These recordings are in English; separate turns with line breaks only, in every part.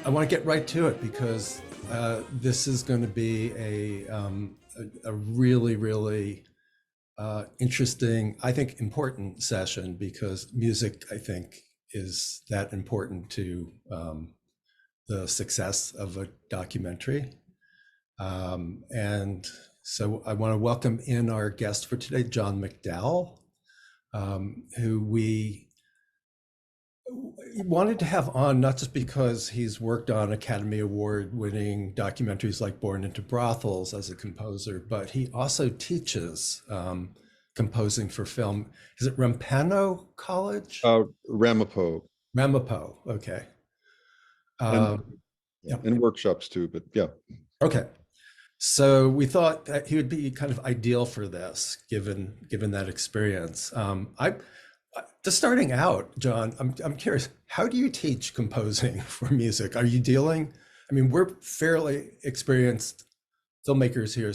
I want to get right to it because this is going to be a really, really interesting, I think, important session because music, I think, is that important to the success of a documentary. And so I want to welcome in our guest for today, John McDowell, who we wanted to have on not just because he's worked on Academy Award winning documentaries like Born Into Brothels as a composer, but he also teaches composing for film. Is it Ramapo College?
Ramapo,
Ramapo, okay.
and
Yeah,
and workshops too, but yeah.
okay. So we thought that he would be kind of ideal for this, given that experience. Just starting out, John, I'm curious, how do you teach composing for music? Are you dealing? I mean, we're fairly experienced filmmakers here,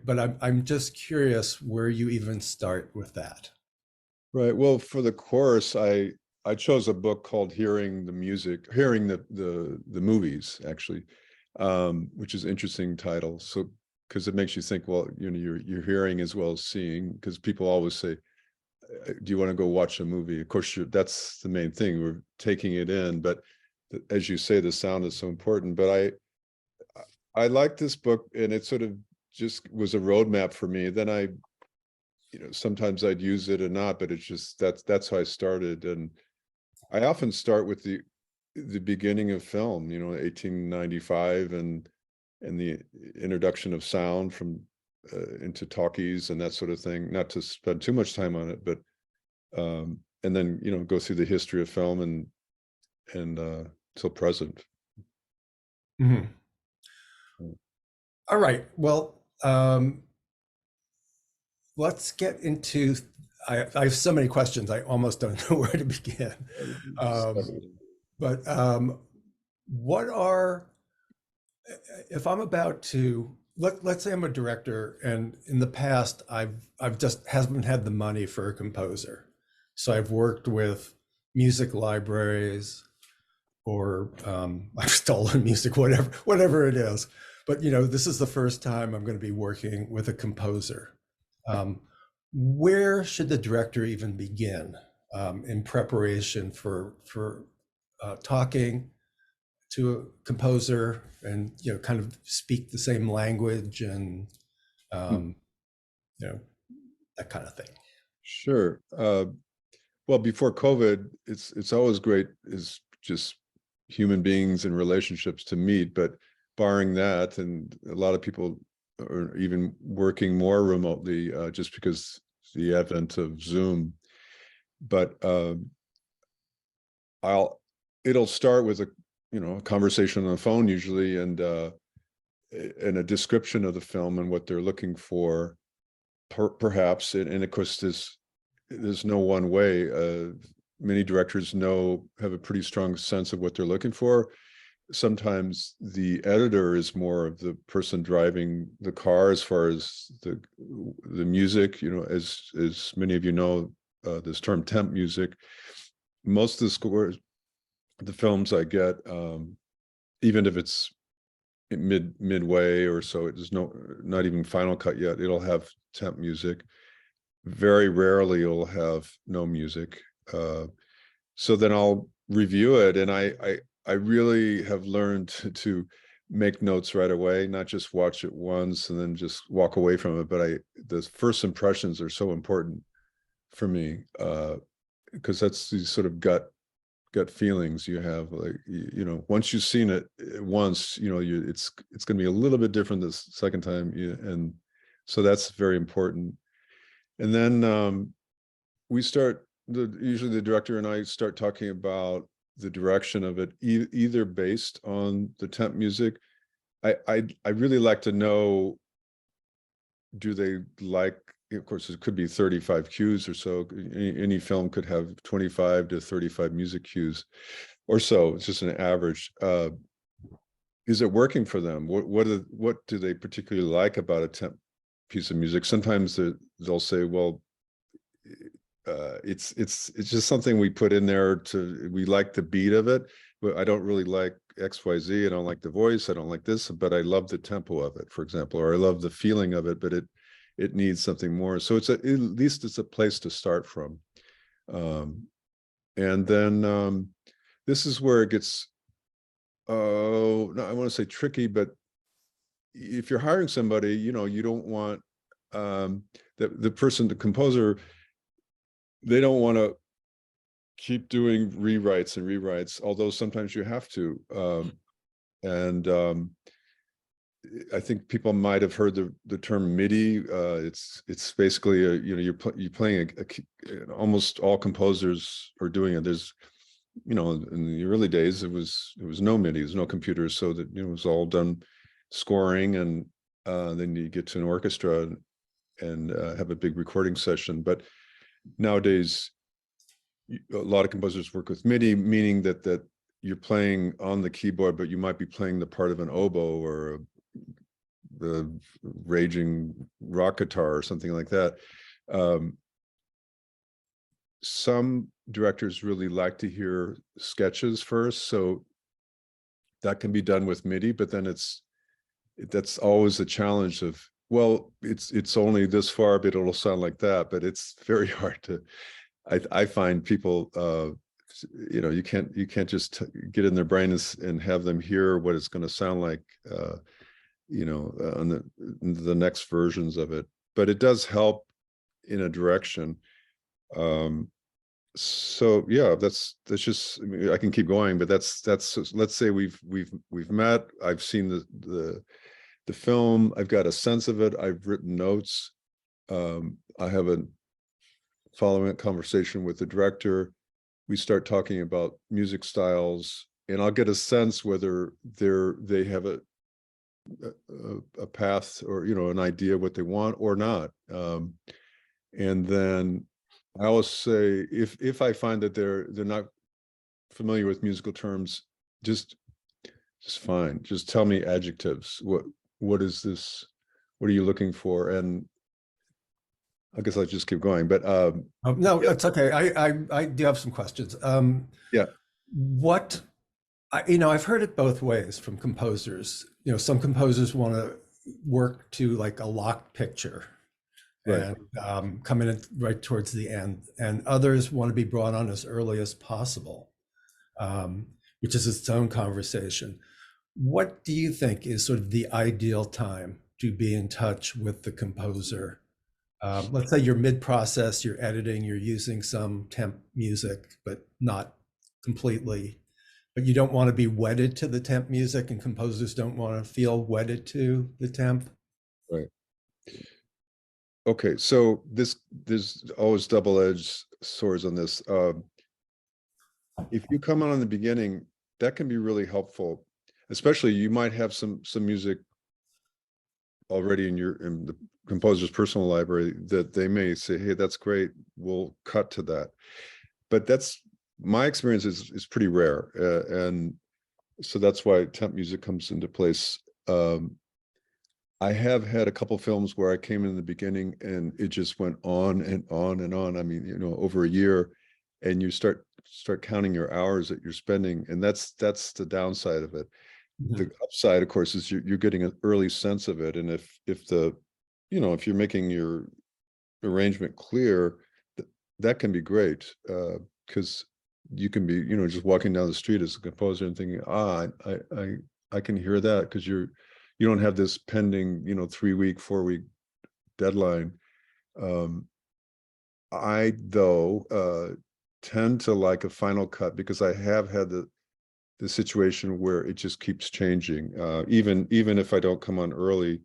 but I'm just curious where you even start with that.
Right. Well, for the course, I chose a book called Hearing the Movies, actually, which is an interesting title. So because it makes you think, well, you're hearing as well as seeing, because people always say, do you want to go watch a movie? Of course, that's the main thing. We're taking it in, but as you say, the sound is so important. But I like this book, and it sort of just was a roadmap for me. Then sometimes I'd use it or not, but it's just that's how I started. And I often start with the beginning of film, 1895, and the introduction of sound from into talkies and that sort of thing. Not to spend too much time on it, but and then go through the history of film and till present.
Mhm. All right. Well, let's get into. I have so many questions. I almost don't know where to begin. But what are, if I'm about to, let's say I'm a director, and in the past I've just haven't had the money for a composer, so I've worked with music libraries or I've stolen music, whatever it is. But this is the first time I'm going to be working with a composer. Where should the director even begin in preparation for talking to a composer and kind of speak the same language and um, you know that kind of thing?
Sure. Well, before COVID, it's always great is just human beings and relationships to meet, but barring that, and a lot of people are even working more remotely just because the advent of Zoom. But it'll start with a conversation on the phone usually, and a description of the film and what they're looking for, perhaps. And of course, there's no one way. Many directors have a pretty strong sense of what they're looking for. Sometimes the editor is more of the person driving the car as far as the music. As many of you know, this term temp music. Most of the scores, the films I get, even if it's midway or so, it is not even final cut yet, it'll have temp music. Very rarely it'll have no music. So then I'll review it, and I really have learned to make notes right away, not just watch it once and then just walk away from it. But the first impressions are so important for me, because that's these sort of gut feelings you have. Like, once you've seen it once, it's going to be a little bit different this second time, and so that's very important. And then usually the director and I start talking about the direction of it, either based on the temp music. I really like to know, do they like, of course, it could be 35 cues or so. Any film could have 25 to 35 music cues or so. It's just an average. Is it working for them? What do they particularly like about a temp piece of music? Sometimes they'll say, well, it's just something we put in there we like the beat of it, but I don't really like XYZ, I don't like the voice, I don't like this, but I love the tempo of it, for example, or I love the feeling of it, but it needs something more. So at least it's a place to start from. And then this is where it gets, oh, no, I want to say tricky, but if you're hiring somebody, you don't want the person, the composer, they don't want to keep doing rewrites and rewrites, although sometimes you have to. And I think people might have heard the term MIDI. It's basically you're playing almost all composers are doing it. There's in the early days it was no MIDI, there's no computers, so that it was all done scoring, and then you get to an orchestra and have a big recording session. But nowadays a lot of composers work with MIDI, meaning that you're playing on the keyboard, but you might be playing the part of an oboe or the raging rock guitar or something like that. Some directors really like to hear sketches first, so that can be done with MIDI, but then that's always the challenge of, well, it's only this far, but it'll sound like that. But it's very hard to, I find people, you can't just get in their brain and have them hear what it's going to sound like, on the next versions of it. But it does help in a direction. So yeah, that's just, I mean, I can keep going, but that's let's say we've met. I've seen the film. I've got a sense of it. I've written notes. I have a following conversation with the director. We start talking about music styles, and I'll get a sense whether they have a path or an idea what they want or not. And then I always say, if I find that they're not familiar with musical terms, just fine. Just tell me adjectives. What is this? What are you looking for? And I guess I'll just keep going. But
No,
yeah,
that's okay. I do have some questions.
yeah,
What I've heard it both ways from composers. Some composers want to work to like a locked picture
right.
and come in right towards the end, and others want to be brought on as early as possible, which is its own conversation. What do you think is sort of the ideal time to be in touch with the composer? Let's say you're mid-process, you're editing, you're using some temp music, but not completely. But you don't want to be wedded to the temp music, and composers don't want to feel wedded to the temp.
Right. Okay, so there's always double-edged swords on this. If you come on the beginning, that can be really helpful. Especially, you might have some music already in the composer's personal library that they may say, "Hey, that's great. We'll cut to that." But that's my experience is pretty rare, and so that's why temp music comes into place. I have had a couple films where I came in the beginning and it just went on and on and on. I mean, over a year, and you start counting your hours that you're spending, and that's the downside of it. The upside, of course, is you're getting an early sense of it, and if if you're making your arrangement clear, that can be great, because you can be just walking down the street as a composer and thinking, I can hear that, because you don't have this pending 3-week 4-week deadline. I though tend to like a final cut, because I have had the situation where it just keeps changing, even if I don't come on early.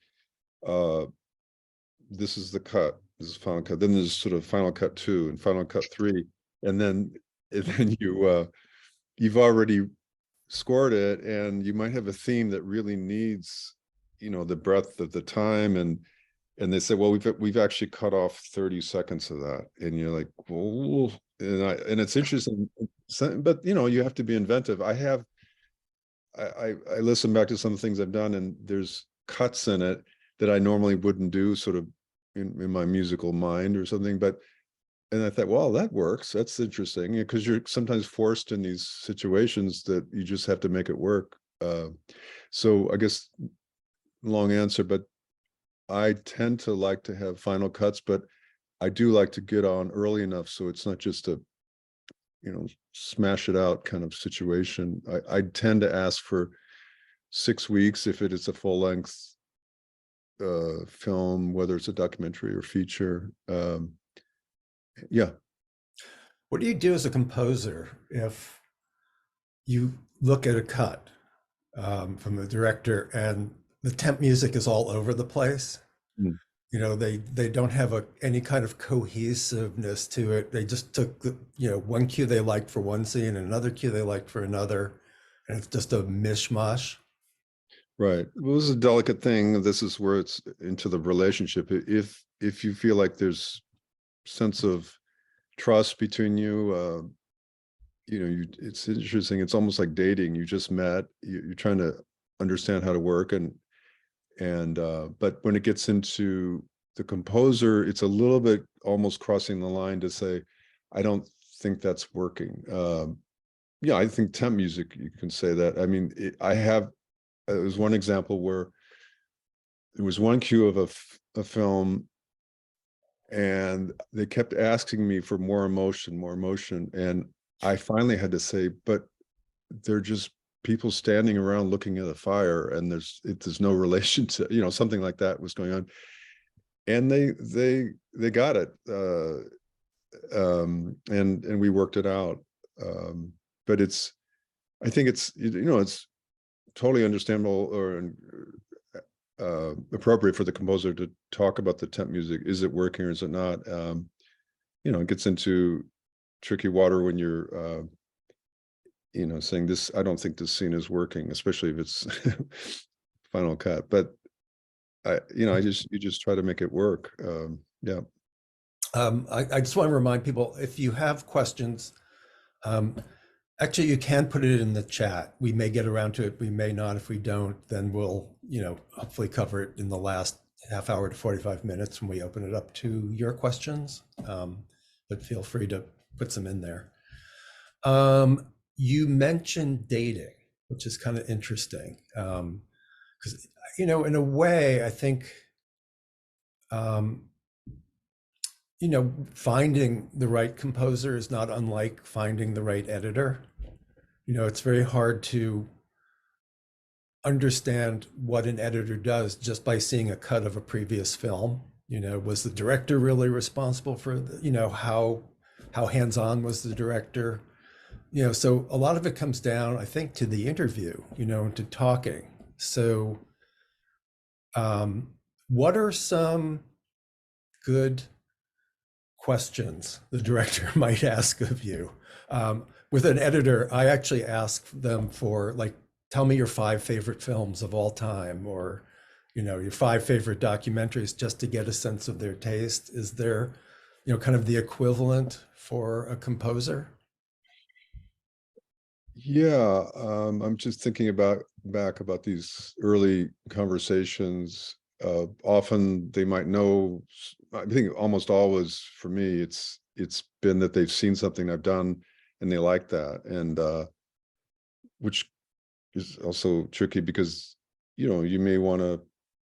This is the cut, this is final cut, then there's sort of final cut 2 and final cut 3, and then you've already scored it, and you might have a theme that really needs the breadth of the time, and they say, well, we've actually cut off 30 seconds of that, and you're like, well, and it's interesting, but you have to be inventive. I listen back to some things I've done, and there's cuts in it that I normally wouldn't do, sort of in my musical mind or something, and I thought, well, that works. That's interesting, because you're sometimes forced in these situations that you just have to make it work. So I guess long answer, but I tend to like to have final cuts, but I do like to get on early enough so it's not just a, smash it out kind of situation. I tend to ask for 6 weeks if it is a full length film, whether it's a documentary or feature. Yeah.
What do you do as a composer if you look at a cut from the director and the temp music is all over the place?
Mm.
They don't have any kind of cohesiveness to it. They just took one cue they liked for one scene and another cue they liked for another, and it's just a mishmash.
Right. Well, this is a delicate thing. This is where it's into the relationship. If you feel like there's sense of trust between you, it's interesting. It's almost like dating. You just met. You're trying to understand how to work, but when it gets into the composer, it's a little bit almost crossing the line to say, I don't think that's working. Yeah, I think temp music, you can say that. I mean, it was one example where there was one cue of a film, and they kept asking me for more emotion. And I finally had to say, but they're just people standing around looking at a fire, and there's no relation to, something like that was going on. And they got it. And we worked it out. But I think it's totally understandable or appropriate for the composer to talk about the temp music. Is it working or is it not? It gets into tricky water when you're saying this, I don't think this scene is working, especially if it's final cut. But you just try to make it work. Yeah.
I just want to remind people, if you have questions, actually you can put it in the chat. We may get around to it, we may not. If we don't, then we'll hopefully cover it in the last half hour to 45 minutes when we open it up to your questions. But feel free to put some in there. You mentioned dating, which is kind of interesting, because in a way, I think finding the right composer is not unlike finding the right editor. It's very hard to understand what an editor does just by seeing a cut of a previous film. Was the director really responsible for how hands-on was the director? So a lot of it comes down, I think, to the interview, and to talking. So what are some good questions the director might ask of you? With an editor, I actually ask them for, like, tell me your 5 favorite films of all time, or, your 5 favorite documentaries, just to get a sense of their taste. Is there, kind of the equivalent for a composer?
Yeah, I'm just thinking back about these early conversations. Often they might know. I think almost always for me, it's been that they've seen something I've done and they like that, and which is also tricky because you may want to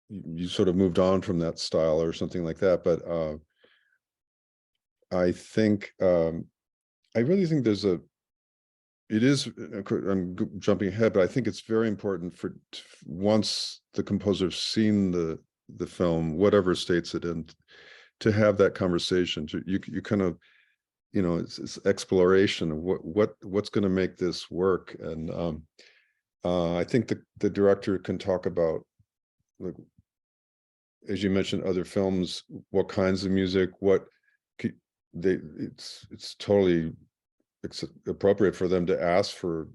you sort of moved on from that style or something like that. But I think I really think it is, I'm jumping ahead, but I think it's very important for once the composer's seen the film, whatever states it in, to have that conversation. You kind of, it's exploration of what's going to make this work. And I think the director can talk about, like, as you mentioned, other films, what kinds of music, it's totally appropriate for them to ask for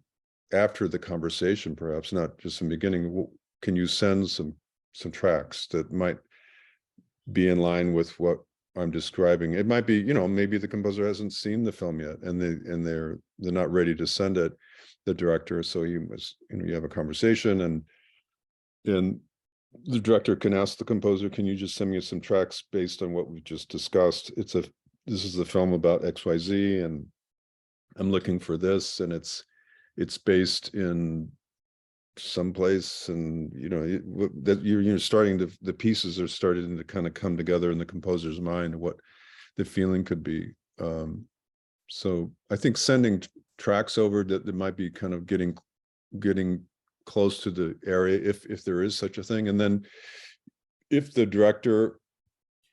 after the conversation, perhaps not just in the beginning. Can you send some tracks that might be in line with what I'm describing? It might be, maybe the composer hasn't seen the film yet, and they're not ready to send it, the director. So you have a conversation, and then the director can ask the composer, can you just send me some tracks based on what we just discussed? This is the film about XYZ, and I'm looking for this, and it's based in someplace, and that you're starting to, the pieces are starting to kind of come together in the composer's mind, what the feeling could be. So I think sending tracks over that might be kind of getting close to the area, if there is such a thing. And then if the director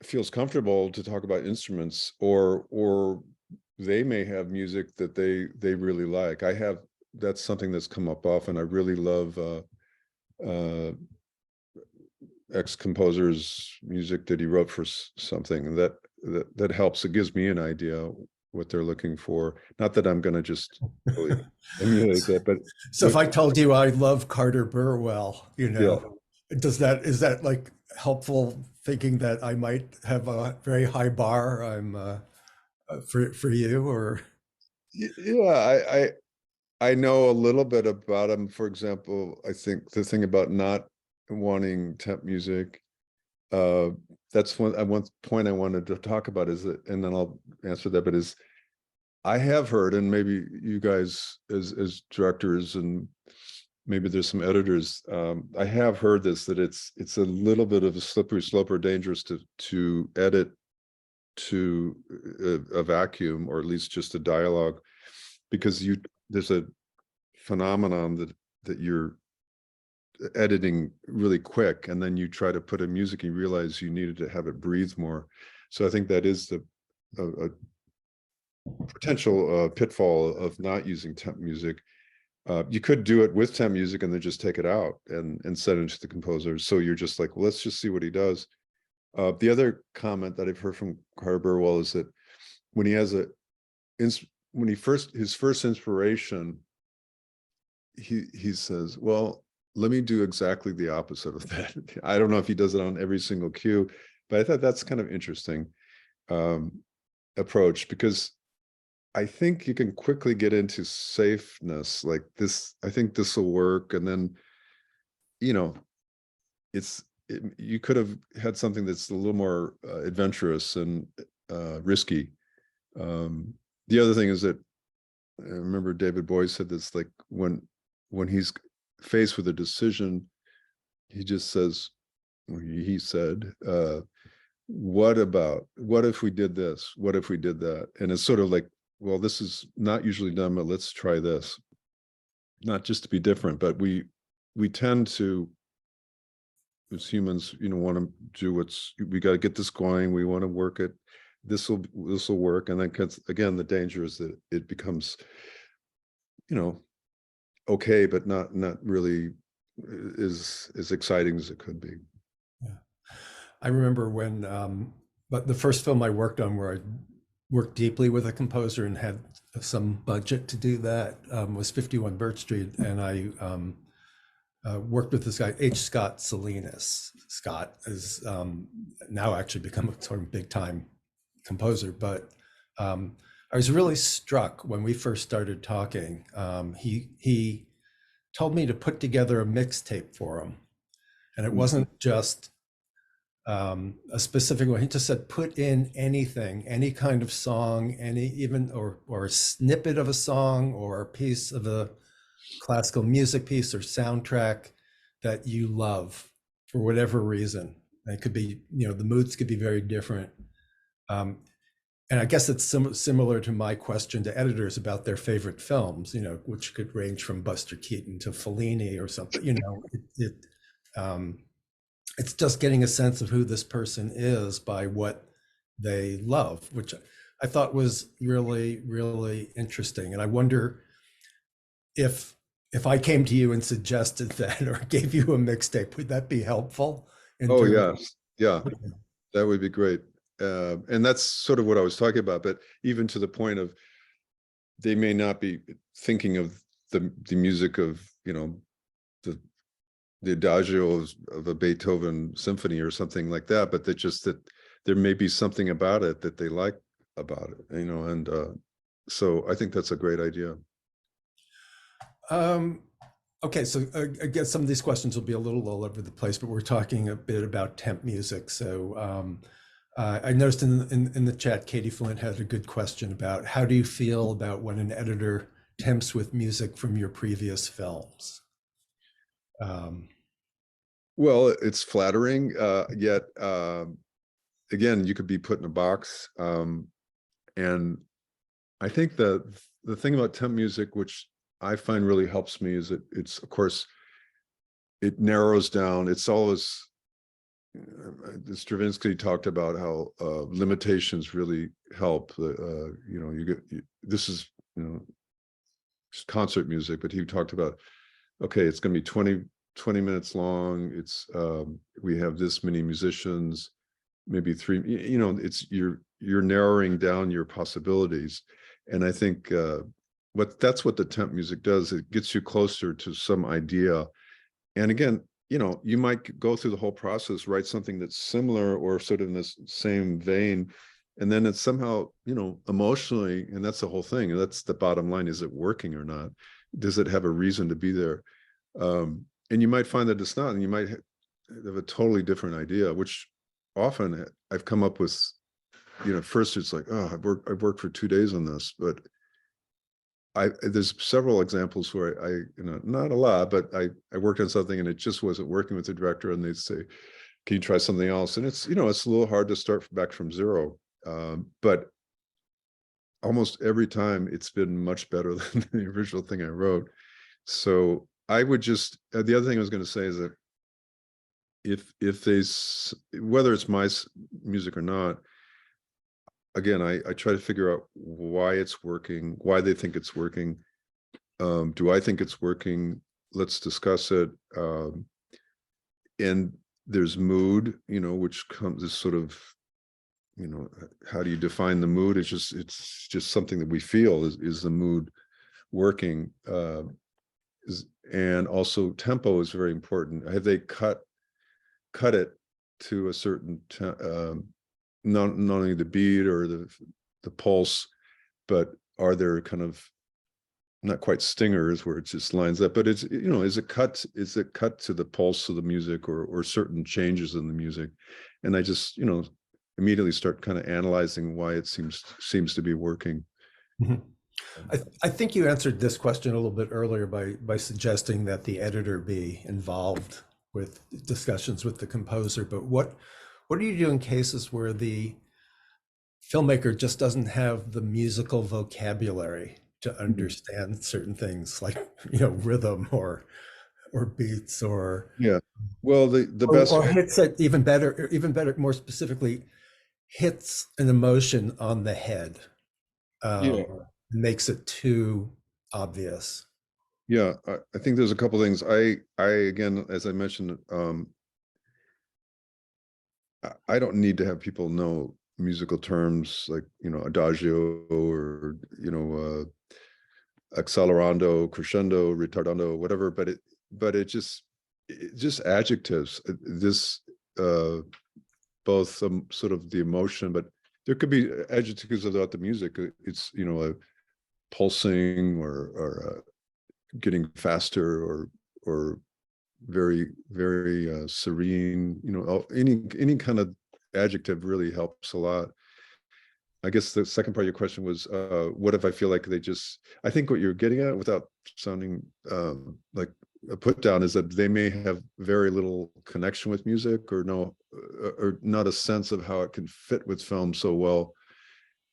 feels comfortable to talk about instruments, or they may have music that they really like. That's something that's come up often. I really love ex-composer's music that he wrote for something that helps. It gives me an idea what they're looking for. Not that I'm going to just totally emulate that, but
So if I told you I love Carter Burwell,
yeah.
is that like helpful, thinking that I might have a very high bar I'm for you, or
Yeah, I know a little bit about him. For example, I think the thing about not wanting temp music, uh, that's one point I wanted to talk about, is that, and then I'll answer that, but is I have heard, and maybe you guys as directors, and maybe there's some editors, I have heard this, that it's a little bit of a slippery slope, or dangerous to edit to a vacuum, or at least just a dialogue, because there's a phenomenon that you're editing really quick, and then you try to put in music and you realize you needed to have it breathe more. So I think that is a potential pitfall of not using temp music. You could do it with temp music and then just take it out and send it to the composer. So you're just like, well, let's just see what he does. The other comment that I've heard from Carter Burwell is that when he has his first inspiration, he says, well, let me do exactly the opposite of that. I don't know if he does it on every single cue, but I thought that's kind of interesting approach, because I think you can quickly get into safeness like this. I think this will work. And then, you know, you could have had something that's a little more adventurous and risky. The other thing is that I remember David Bowie said this, like when he's faced with a decision, he just says, or he said, what if we did this? What if we did that? And it's sort of like, well, this is not usually done, but let's try this. Not just to be different, but we tend to, as humans, want to do we got to get this going. We want to work it. This will work. And then again, the danger is that it becomes, okay, but not really as exciting as it could be.
yeah. I remember when, but the first film I worked on where I worked deeply with a composer and had some budget to do that was 51 Birch Street, and I worked with this guy H. Scott Salinas. Scott is now actually become a sort of big time composer, but I was really struck when we first started talking. He told me to put together a mixtape for him, and it wasn't just a specific one. He just said, put in anything, any kind of song, or a snippet of a song, or a piece of a classical music piece or soundtrack that you love for whatever reason. And it could be, the moods could be very different. And I guess it's similar to my question to editors about their favorite films, which could range from Buster Keaton to Fellini or something. It's just getting a sense of who this person is by what they love, which I thought was really, really interesting. And I wonder if I came to you and suggested that, or gave you a mixtape, would that be helpful?
Oh, yes. Yeah, that would be great. And that's sort of what I was talking about, but even to the point of, they may not be thinking of the music of, the adagio of a Beethoven symphony or something like that, but that there may be something about it that they like about it, and so I think that's a great idea.
Okay, so I guess some of these questions will be a little all over the place, but we're talking a bit about temp music. So I noticed in the chat, Katie Flint had a good question about how do you feel about when an editor temps with music from your previous films? Um,
Well, it's flattering, yet again, you could be put in a box. And I think the thing about temp music, which I find really helps me, is that it's, of course, it narrows down. It's always Stravinsky talked about how limitations really help. You know, this is, you know, concert music, but he talked about, okay, it's going to be 20 minutes long. It's we have this many musicians, maybe three, you know, it's you're narrowing down your possibilities. And I think that's what the temp music does. It gets you closer to some idea. And again, you know, you might go through the whole process, write something that's similar or sort of in this same vein, and then it's somehow, you know, emotionally, and that's the whole thing. And that's the bottom line. Is it working or not? Does it have a reason to be there? And you might find that it's not, and you might have a totally different idea, which often I've come up with, you know, first it's like, oh, I've worked for 2 days on this, but there's several examples where you know, not a lot, but I worked on something and it just wasn't working with the director, and they'd say, can you try something else? And it's, you know, it's a little hard to start back from zero. But almost every time it's been much better than the original thing I wrote. So I would just, the other thing I was going to say is that if they, whether it's my music or not, again, I try to figure out why it's working, why they think it's working. Do I think it's working? Let's discuss it. And there's mood, you know, which comes as sort of, you know, how do you define the mood? It's just something that we feel. Is the mood working? And also tempo is very important. Have they cut it to a certain not only the beat or the pulse, but are there kind of not quite stingers where it just lines up, but it's, you know, is it cut to the pulse of the music, or certain changes in the music? And I just, you know, immediately start kind of analyzing why it seems to be working.
Mhm. I think you answered this question a little bit earlier by suggesting that the editor be involved with discussions with the composer. But what do you do in cases where the filmmaker just doesn't have the musical vocabulary to understand certain things like, you know, rhythm or beats
Yeah. Well, the best
or
way,
hits it even better, more specifically, hits an emotion on the head,
yeah,
makes it too obvious.
yeah. I think there's a couple things. I again, as I mentioned, I don't need to have people know musical terms like, you know, adagio, or, you know, accelerando, crescendo, retardando, whatever. But it just adjectives. This both sort of the emotion, but there could be adjectives about the music. It's, you know, a pulsing, or getting faster, or very serene. You know, any kind of adjective really helps a lot. I guess the second part of your question was, what if I feel like they just, I think what you're getting at, without sounding like a put down, is that they may have very little connection with music, or no, or not a sense of how it can fit with film so well.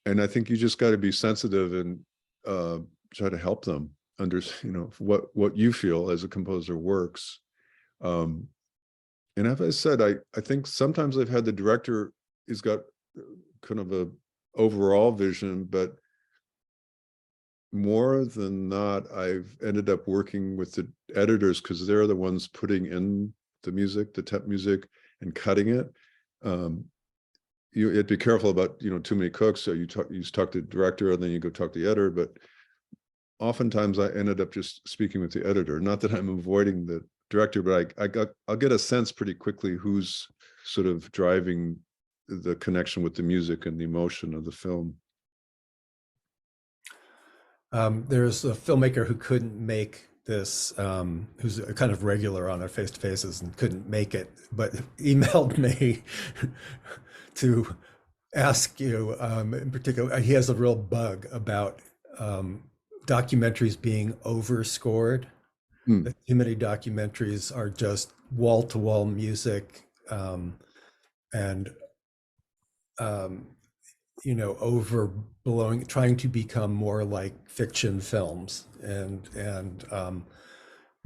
And I think you just got to be sensitive and uh, try to help them under, you know, what you feel as a composer works. Um, and as I said, I think sometimes I've had the director, he's got kind of a overall vision, but more than not, I've ended up working with the editors, because they're the ones putting in the music, the temp music, and cutting it. You have to be careful about, you know, too many cooks. So you talk to the director, and then you go talk to the editor. But oftentimes I ended up just speaking with the editor. Not that I'm avoiding the director, but I'll get a sense pretty quickly who's sort of driving the connection with the music and the emotion of the film.
There's a filmmaker who couldn't make this, who's a kind of regular on our face to faces and couldn't make it, but emailed me to ask you, in particular, he has a real bug about documentaries being overscored.
Hmm.
that too many documentaries are just wall-to-wall music, and um, overblowing, trying to become more like fiction films. And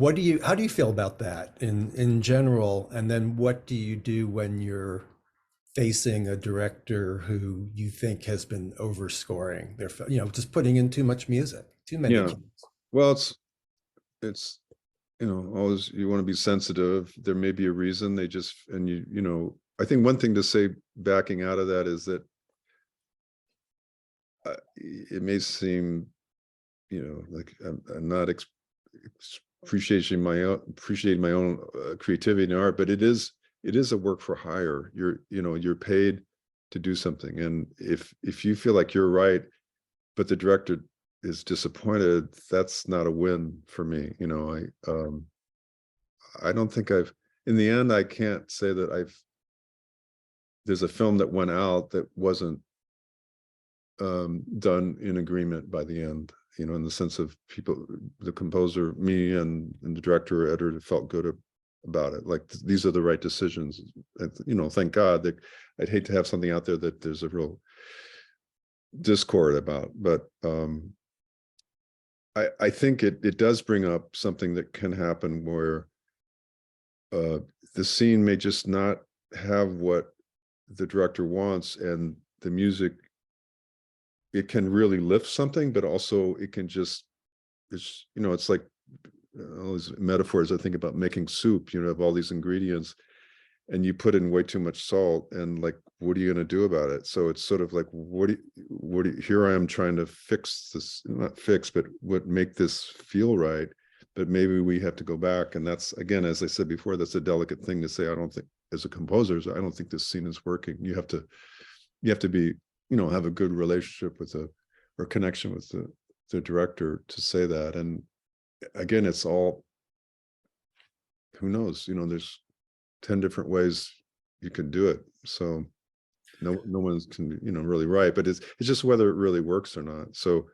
how do you feel about that in general? And then what do you do when you're facing a director who you think has been overscoring their, just putting in too much music, too many
Yeah.
cues?
Well, it's always you want to be sensitive. There may be a reason they just, and I think one thing to say backing out of that is that it may seem, like I'm not appreciating my own creativity and art, but it is a work for hire. You're paid to do something, and if you feel like you're right, but the director is disappointed, that's not a win for me. I don't think in the end, I can't say that there's a film that went out that wasn't done in agreement by the end, in the sense of people, the composer, me, and the director or editor felt good about it. Like these are the right decisions. And, thank God. That I'd hate to have something out there that there's a real discord about, but I think it does bring up something that can happen where the scene may just not have what the director wants, and the music, it can really lift something, but also it can just, it's like all these metaphors. I think about making soup, of all these ingredients, and you put in way too much salt, and like, what are you going to do about it? So it's sort of like, here I am trying to fix this, not fix, but make this feel right. But maybe we have to go back. And that's, again, as I said before, that's a delicate thing to say. I don't think, as a composer, I don't think this scene is working. You have to be, have a good relationship or connection with the director to say that. And again, it's all, who knows, there's 10 different ways you can do it. So no one's can, really right, but it's just whether it really works or not. So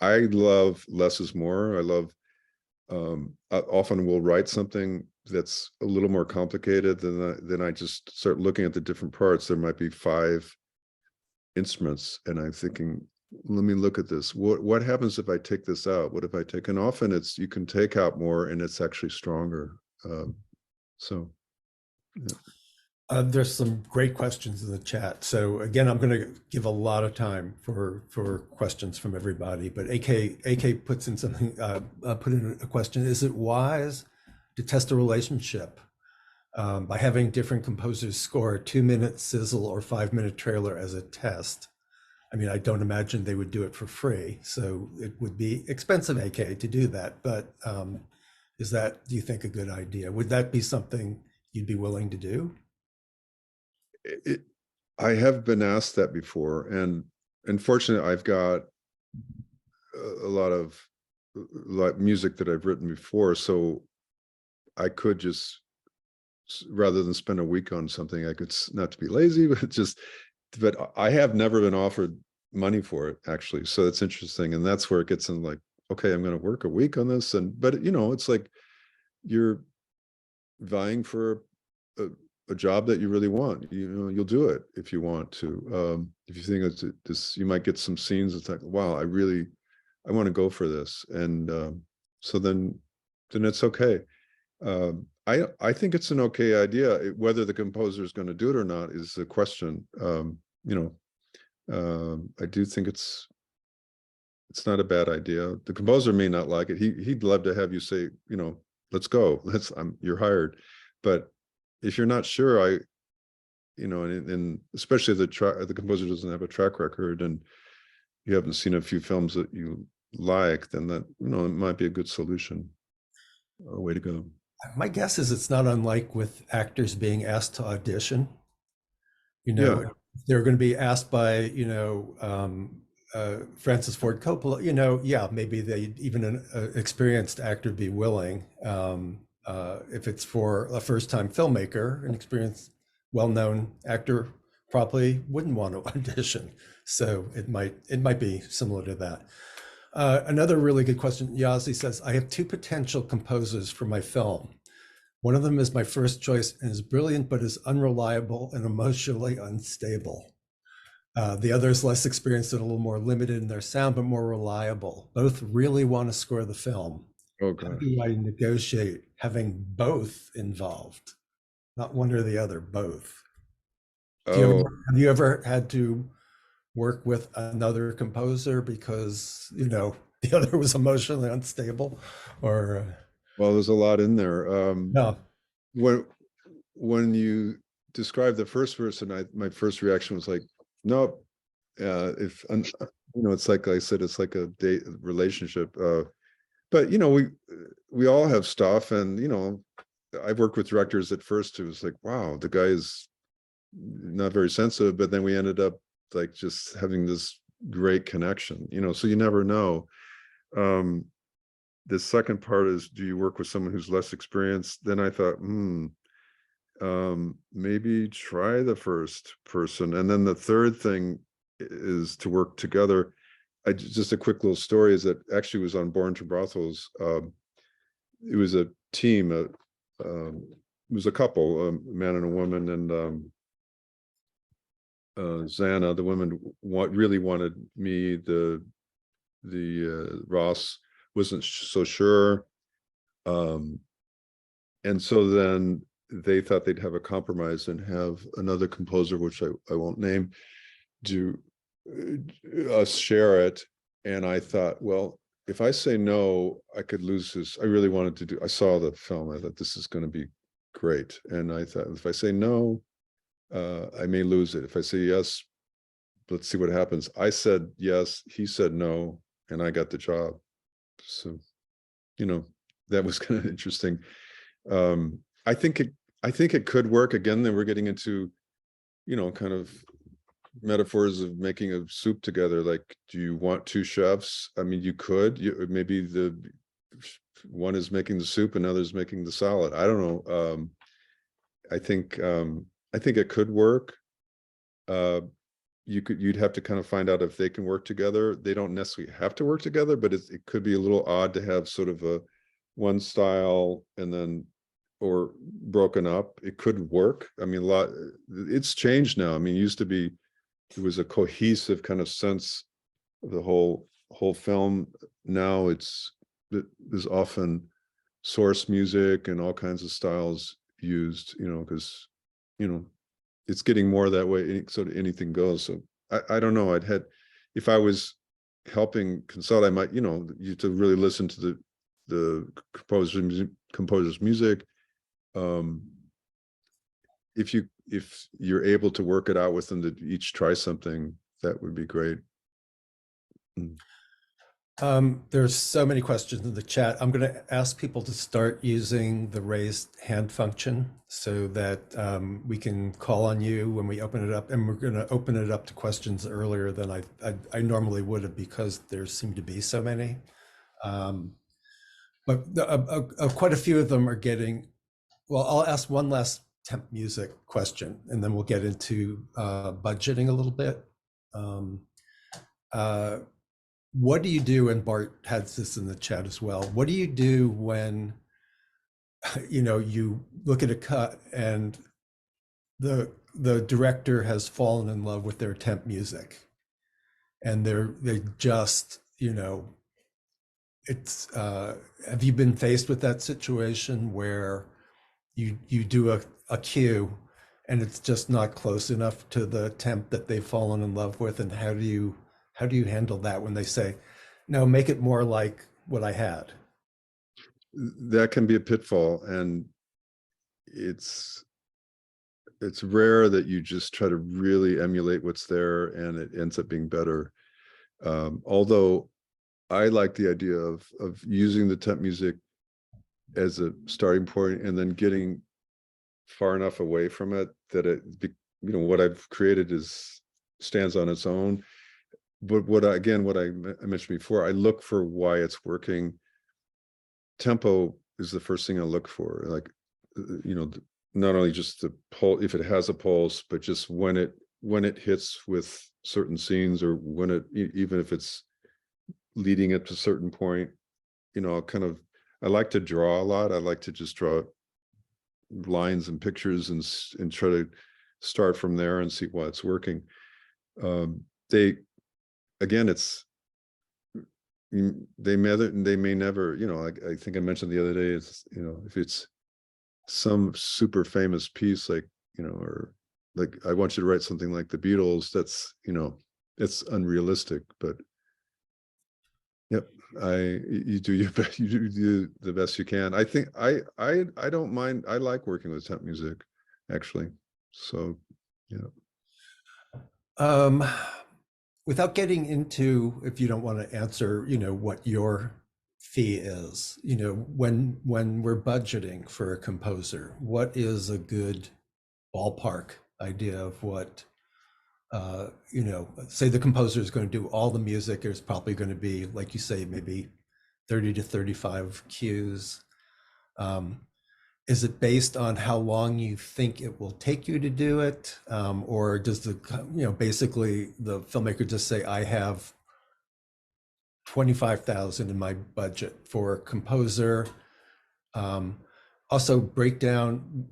I love less is more. I love, I often will write something that's a little more complicated than I just start looking at the different parts. There might be 5 instruments, and I'm thinking, let me look at this. What happens if I take this out? What if I take, and often you can take out more and it's actually stronger. So yeah.
There's some great questions in the chat. So again, I'm going to give a lot of time for questions from everybody. But AK puts in something. Put in a question: is it wise to test a relationship by having different composers score a 2-minute sizzle or 5-minute trailer as a test? I mean, I don't imagine they would do it for free, so it would be expensive, AK, to do that. But is that, do you think, a good idea? Would that be something you'd be willing to do?
it, I have been asked that before, and unfortunately, I've got a lot of like music that I've written before, so I could just, rather than spend a week on something, I could, not to be lazy, but I have never been offered money for it, actually. So it's interesting, and that's where it gets in, like, okay, I'm going to work a week on this, but it's like you're vying for a job that you really want. You'll do it if you want to. If you think it's this, you might get some scenes. It's like, wow, I want to go for this, and so then it's okay. I think it's an okay idea. Whether the composer is going to do it or not is the question. I do think it's not a bad idea. The composer may not like it. He'd love to have you say, let's go. You're hired. But if you're not sure, and especially if the composer doesn't have a track record and you haven't seen a few films that you like, then that, it might be a good solution, a way to go.
My guess is it's not unlike with actors being asked to audition.
Yeah.
They're going to be asked by, Francis Ford Coppola, yeah, maybe even an experienced actor be willing. If it's for a first-time filmmaker, an experienced, well-known actor probably wouldn't want to audition. So it might be similar to that. Another really good question. Yazi says, I have two potential composers for my film. One of them is my first choice and is brilliant, but is unreliable and emotionally unstable. The other is less experienced and a little more limited in their sound, but more reliable. Both really want to score the film.
Oh
How
gosh.
do I negotiate having both involved? Not one or the other, both.
Oh,
Have you ever had to work with another composer because, the other was emotionally unstable or
well, there's a lot in there.
no?
When when you described the first person, my first reaction was like, nope. If it's like I said, it's like a date relationship. But we all have stuff, and I've worked with directors at first who was like, wow, the guy is not very sensitive, but then we ended up like just having this great connection. So you never know. Um, the second part is, do you work with someone who's less experienced? Then I thought, maybe try the first person, and then the third thing is to work together. Just a quick little story is that actually was on Born to Brothels. It was a team. It was a couple, a man and a woman, and Xana, the woman, really wanted me. The Ross wasn't so sure, and so then they thought they'd have a compromise and have another composer, which I won't name, do us share it. And I thought, well, if I say no, I could lose this. I really wanted to do, I saw the film, I thought this is going to be great. And I thought, if I say no, I may lose it. If I say yes, let's see what happens. I said yes, he said no, and I got the job. So, that was kind of interesting. I think it could work. Again, then we're getting into, kind of metaphors of making a soup together. Like, do you want two chefs? I mean, you could. Maybe the one is making the soup and others making the salad. I don't know. I think it could work. You'd have to kind of find out if they can work together. They don't necessarily have to work together, but it could be a little odd to have sort of a one style and then or broken up. It could work. I mean, it's changed now. I mean, it used to be, it was a cohesive kind of sense of the whole film. Now there's often source music and all kinds of styles used, because it's getting more that way, sort of anything goes. So I don't know. If I was helping consult, I might, you to really listen to the composer's music. If you're able to work it out with them to each try something, that would be great.
There's so many questions in the chat. I'm going to ask people to start using the raised hand function so that we can call on you when we open it up. And we're going to open it up to questions earlier than I normally would have, because there seem to be so many. But quite a few of them are getting, well, I'll ask one last temp music question, and then we'll get into budgeting a little bit. What do you do, and Bart has this in the chat as well, what do you do when you look at a cut and the director has fallen in love with their temp music, and they just it's have you been faced with that situation where you do a cue and it's just not close enough to the temp that they've fallen in love with, and how do you handle that when they say, no, make it more like what I had?
That can be a pitfall, and it's rare that you just try to really emulate what's there and it ends up being better. Although I like the idea of using the temp music as a starting point and then getting far enough away from it that what I've created stands on its own. But what I mentioned before, I look for why it's working. Tempo is the first thing I look for, like, not only just the pulse, if it has a pulse, but just when it hits with certain scenes, or when even if it's leading it to a certain point, I like to draw a lot. I like to just draw lines and pictures and try to start from there and see why it's working. They, again, it's, they may never, I think I mentioned the other day, it's, if it's some super famous piece, like, or like, I want you to write something like the Beatles, that's, it's unrealistic, but yep, you do your best, you do the best you can. I think I don't mind. I like working with temp music, actually. So, yeah.
Um, Without getting into, if you don't want to answer, what your fee is, when we're budgeting for a composer, what is a good ballpark idea of what, say the composer is going to do all the music, there's probably going to be, like you say, maybe 30 to 35 cues. Um, is it based on how long you think it will take you to do it? Or does basically the filmmaker just say, I have 25,000 in my budget for a composer? Um, Also break down,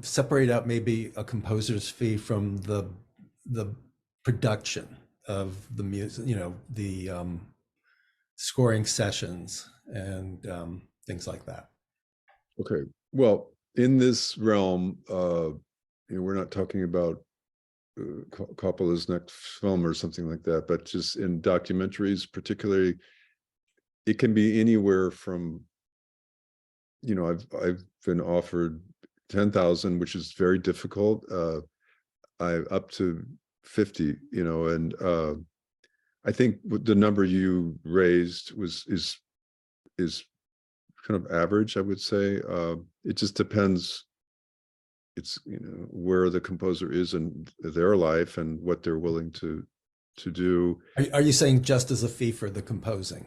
separate out maybe a composer's fee from the production of the music, the scoring sessions and things like that.
Okay. Well, in this realm, we're not talking about Coppola's next film or something like that, but just in documentaries, particularly, it can be anywhere from, I've been offered 10,000, which is very difficult. I up to 50, and I think the number you raised is kind of average, I would say. It just depends. It's, where the composer is in their life and what they're willing to do.
Are you saying just as a fee for the composing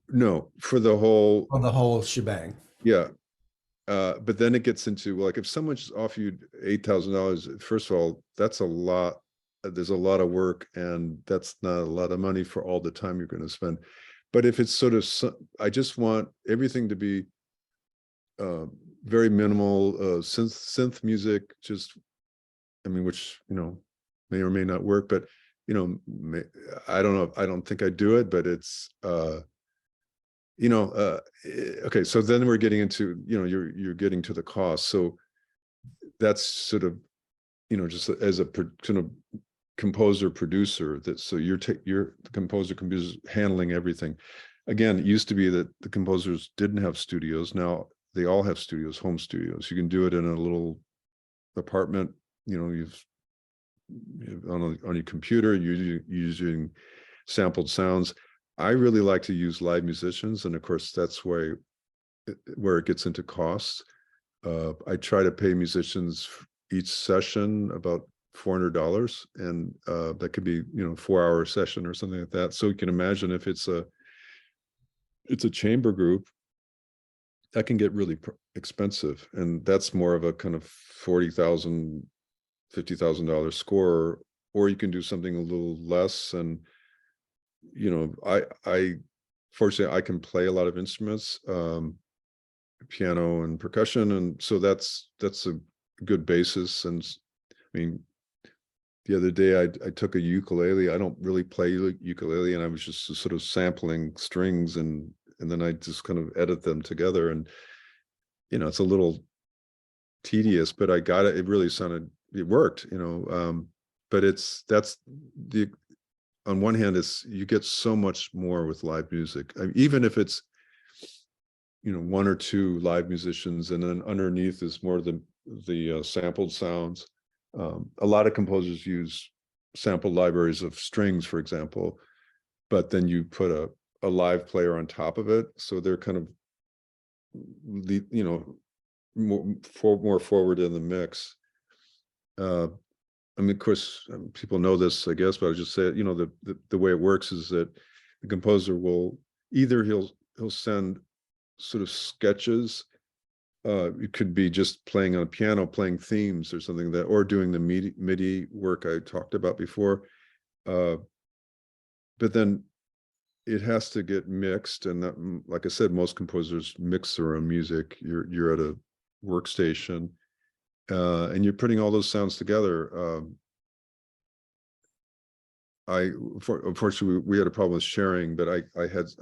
No, for the whole,
or the whole shebang?
yeah. But then it gets into, like, if someone just offer you $8,000, first of all, that's a lot. There's a lot of work, and that's not a lot of money for all the time you're going to spend. But if it's sort of, I just want everything to be very minimal, synth music, just, I mean, which, may or may not work, but, I don't know. I don't think I do it, but it's, okay. So then we're getting into, you're getting to the cost. So that's sort of, just as a kind of composer producer, that, so you're the composer handling everything. Again, it used to be that the composers didn't have studios. Now they all have studios, home studios. You can do it in a little apartment, you've on your computer, you're using sampled sounds. I really like to use live musicians, and of course that's where it gets into costs. I try to pay musicians each session about $400, and that could be, 4-hour session or something like that. So you can imagine, if it's a chamber group, that can get really expensive, and that's more of a kind of $40,000, $50,000 score. Or you can do something a little less. And I fortunately, I can play a lot of instruments, piano and percussion, and so that's a good basis. And I mean, the other day I took a ukulele. I don't really play ukulele, and I was just sort of sampling strings, and then I just kind of edit them together. And it's a little tedious, but I got it. It really it worked. But that's the, on one hand, is you get so much more with live music. I mean, even if it's, one or two live musicians, and then underneath is more the sampled sounds. A lot of composers use sampled libraries of strings, for example, but then you put a live player on top of it, so they're kind of, more forward in the mix. I mean, of course, people know this, I guess, but I'll just say it, the way it works is that the composer will either, he'll send sort of sketches. It could be just playing on a piano, playing themes or something, that, or doing the MIDI work I talked about before. But then it has to get mixed, and that, like I said, most composers mix their own music. You're at a workstation, and you're putting all those sounds together. Unfortunately, we had a problem with sharing, but I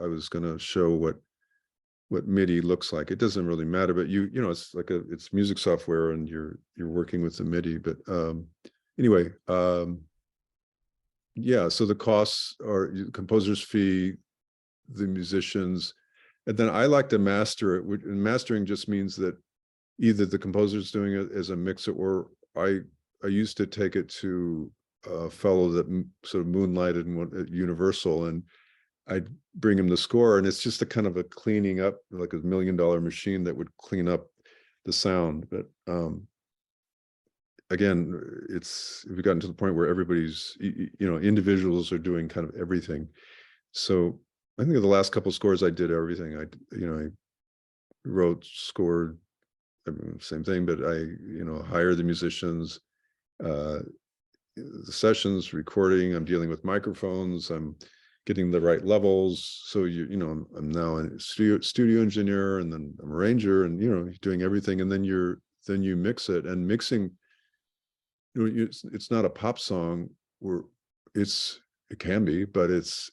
was going to show what MIDI looks like. It doesn't really matter, but you know, it's music software, and you're working with the MIDI. But anyway, yeah. So the costs are the composer's fee, the musicians, and then I like to master it. And mastering just means that either the composer's doing it as a mixer, or I used to take it to a fellow that sort of moonlighted at Universal, and I'd bring him the score, and it's just a kind of a cleaning up, like $1 million machine that would clean up the sound. But again, we've gotten to the point where everybody's, you know, individuals are doing kind of everything. So I think of the last couple of scores, I did everything. I wrote, scored, I mean, same thing, but I, hire the musicians, the sessions, recording, I'm dealing with microphones, I'm getting the right levels. So I'm now a studio engineer, and then I'm arranger, and doing everything. And then you mix it, and mixing, it's not a pop song, where it can be, but it's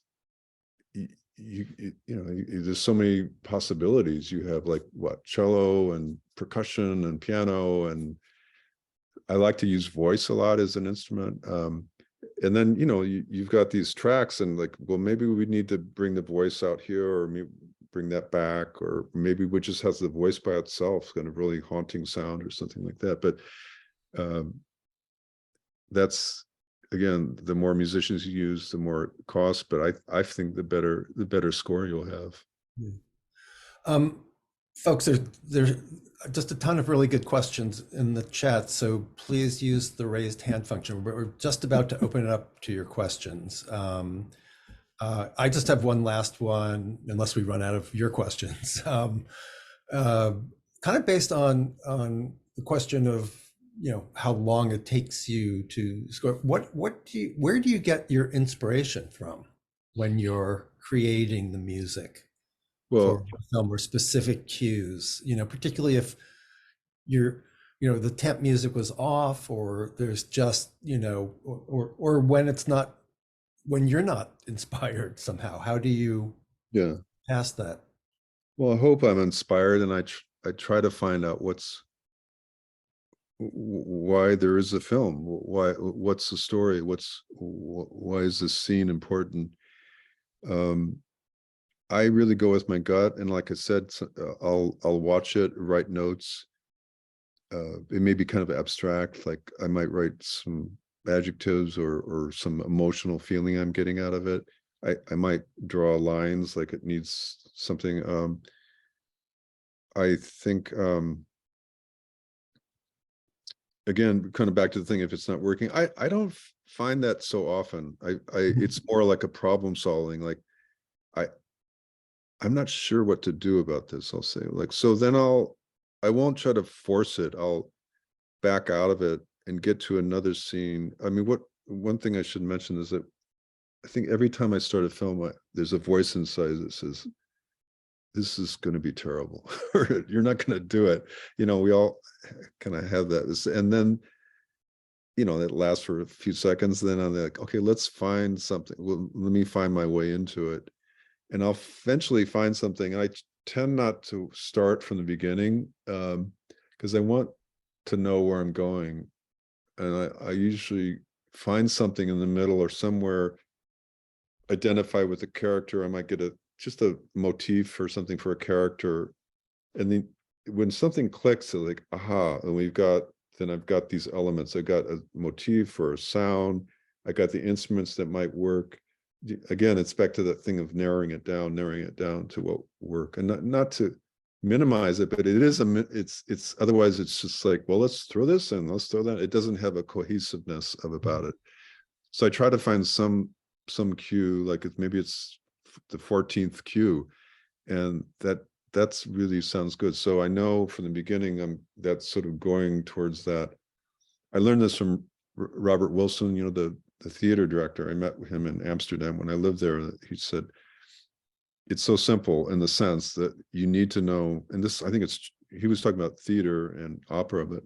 there's so many possibilities. You have like cello and percussion and piano, and I like to use voice a lot as an instrument. And then you've got these tracks, and like, well, maybe we need to bring the voice out here, or maybe bring that back, or maybe we just has the voice by itself, kind of really haunting sound or something like that. But that's, again, the more musicians you use, the more it costs, but I think the better score you'll have.
Folks, there's just a ton of really good questions in the chat, so please use the raised hand function. We're just about to open it up to your questions. I just have one last one, unless we run out of your questions. Kind of based on the question of how long it takes you to score. Where do you get your inspiration from when you're creating the music for a film, or specific cues? Particularly if the temp music was off, or there's just or when you're not inspired somehow. How do you pass that?
Well, I hope I'm inspired, and I try to find out why there is a film, what's the story, why is this scene important. I really go with my gut, and like I said, I'll watch it, write notes. It may be kind of abstract, like I might write some adjectives or some emotional feeling I'm getting out of it. I might draw lines, like it needs something. I think again, kind of back to the thing, if it's not working, I don't find that so often. It's more like a problem solving, like I'm not sure what to do about this, I'll say. Like, so then I won't try to force it. I'll back out of it and get to another scene. I mean, one thing I should mention is that I think every time I start a film, there's a voice inside that says, this is going to be terrible, or you're not going to do it. We all kind of have that. And then, it lasts for a few seconds. Then I'm like, okay, let's find something. Well, let me find my way into it. And I'll eventually find something. And I tend not to start from the beginning, because I want to know where I'm going. And I usually find something in the middle, or somewhere, identify with the character. I might get just a motif or something for a character. And then when something clicks, it's like, aha, and then I've got these elements. I got a motif or a sound. I got the instruments that might work. Again, it's back to that thing of narrowing it down to what work, and not to minimize it, but it is it's otherwise it's just like, well, let's throw this in, let's throw that. It doesn't have a cohesiveness about it. So I try to find some cue, like maybe it's the 14th cue, and that's really sounds good. So I know from the beginning that's sort of going towards that. I learned this from Robert Wilson, the theater director. I met him in Amsterdam when I lived there. He said, it's so simple in the sense that you need to know, and this, I think it's, he was talking about theater and opera, but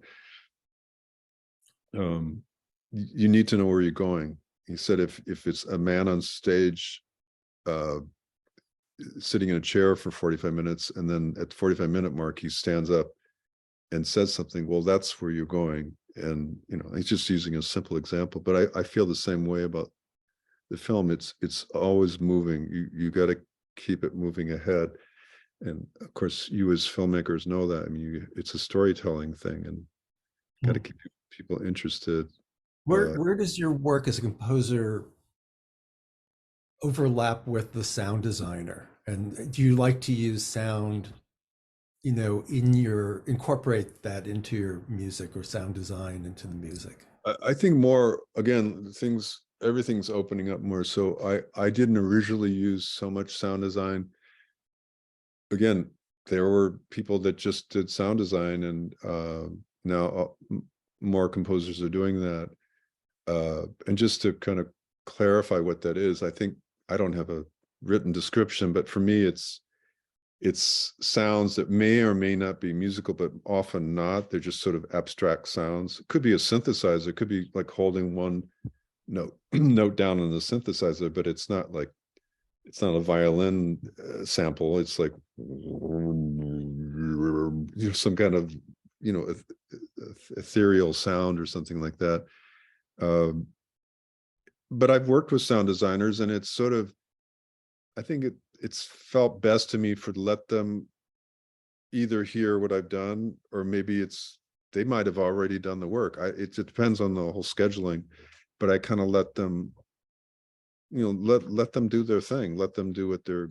you need to know where you're going. He said if it's a man on stage uh, sitting in a chair for 45 minutes, and then at the 45-minute mark, he stands up and says something, well, that's where you're going. And, you know, he's just using a simple example, but I feel the same way about the film. It's always moving. You got to keep it moving ahead. And of course, you as filmmakers know that. I mean, it's a storytelling thing, and got to keep people interested.
Where does your work as a composer overlap with the sound designer? And do you like to use sound, you know, incorporate that into your music, or sound design into the music?
I think more, again, everything's opening up more. So I didn't originally use so much sound design. Again, there were people that just did sound design, and now more composers are doing that. And just to kind of clarify what that is, I think I don't have a written description, but for me, it's sounds that may or may not be musical, but often not. They're just sort of abstract sounds. It could be a synthesizer. It could be like holding one note note down on the synthesizer, but it's not a violin sample. It's like, you know, some kind of, you know, ethereal sound or something like that. But I've worked with sound designers, and it's sort of, I think it's felt best to me to let them either hear what I've done, or maybe they might have already done the work. It depends on the whole scheduling, but I kind of let them, you know, let them do their thing, let them do what they're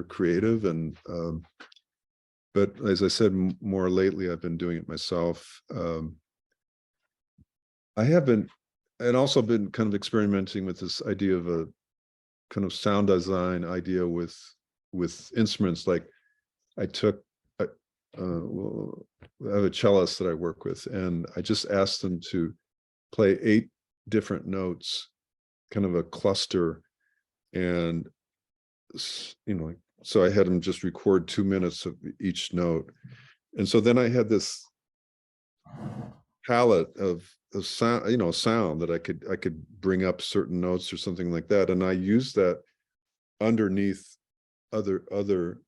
creative. And but as I said, more lately, I've been doing it myself. I have been, and also been kind of experimenting with this idea of a kind of sound design idea with instruments. Like I have a cellist that I work with, and I just asked them to play 8 different notes, kind of a cluster. And, you know, so I had him just record 2 minutes of each note. And so then I had this palette of sound, you know, sound that I could bring up certain notes or something like that. And I used that underneath other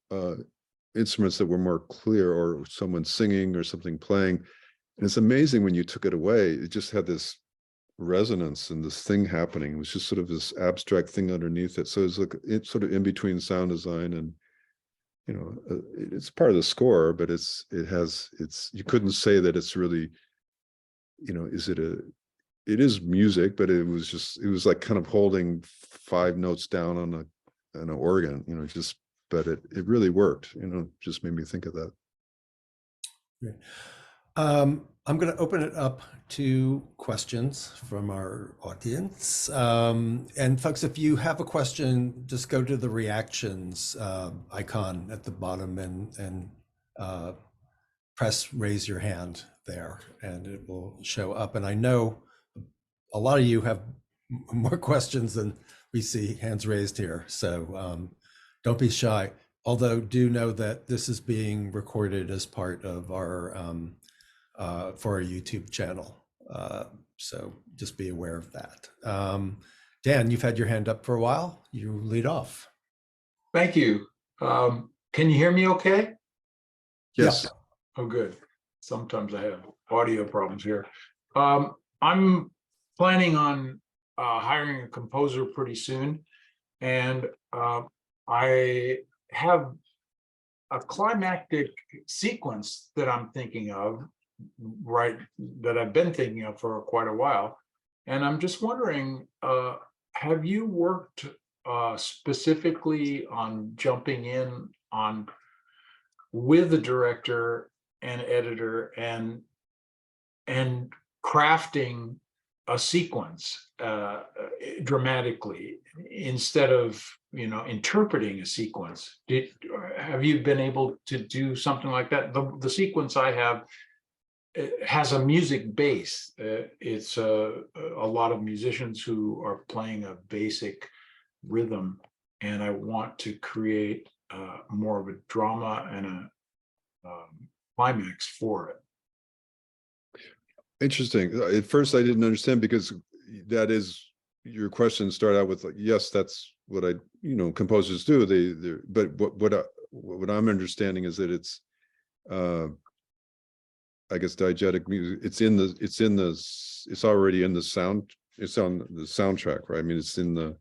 instruments that were more clear, or someone singing or something playing. And it's amazing when you took it away, it just had this resonance and this thing happening. It was just sort of this abstract thing underneath it. So it's like, it's sort of in between sound design and, you know, it's part of the score, but you couldn't say that it's really, you know, it is music, but it was like kind of holding 5 notes down on an organ, you know, but it really worked, you know, just made me think of that.
Great. I'm going to open it up to questions from our audience. And folks, if you have a question, just go to the reactions icon at the bottom and press raise your hand there, and it will show up. And I know a lot of you have more questions than we see hands raised here. So don't be shy. Although do know that this is being recorded as part of our for our YouTube channel. So just be aware of that. Dan, you've had your hand up for a while. You lead off.
Thank you. Can you hear me okay?
Yes.
Oh, good. Sometimes I have audio problems here. I'm planning on hiring a composer pretty soon, and I have a climactic sequence that I'm thinking of, right, that I've been thinking of for quite a while. And I'm just wondering, have you worked specifically on jumping in on with the director and editor and crafting a sequence dramatically, instead of, you know, interpreting a sequence? Have you been able to do something like that? The sequence I have, it has a music base. It's a lot of musicians who are playing a basic rhythm, and I want to create more of a drama and a climax for it.
Interesting. At first, I didn't understand because that is your question. Start out with like, yes, that's what composers do. But what I'm understanding is that it's, I guess, diegetic music. It's already in the sound. It's on the soundtrack, right? I mean, it's in the.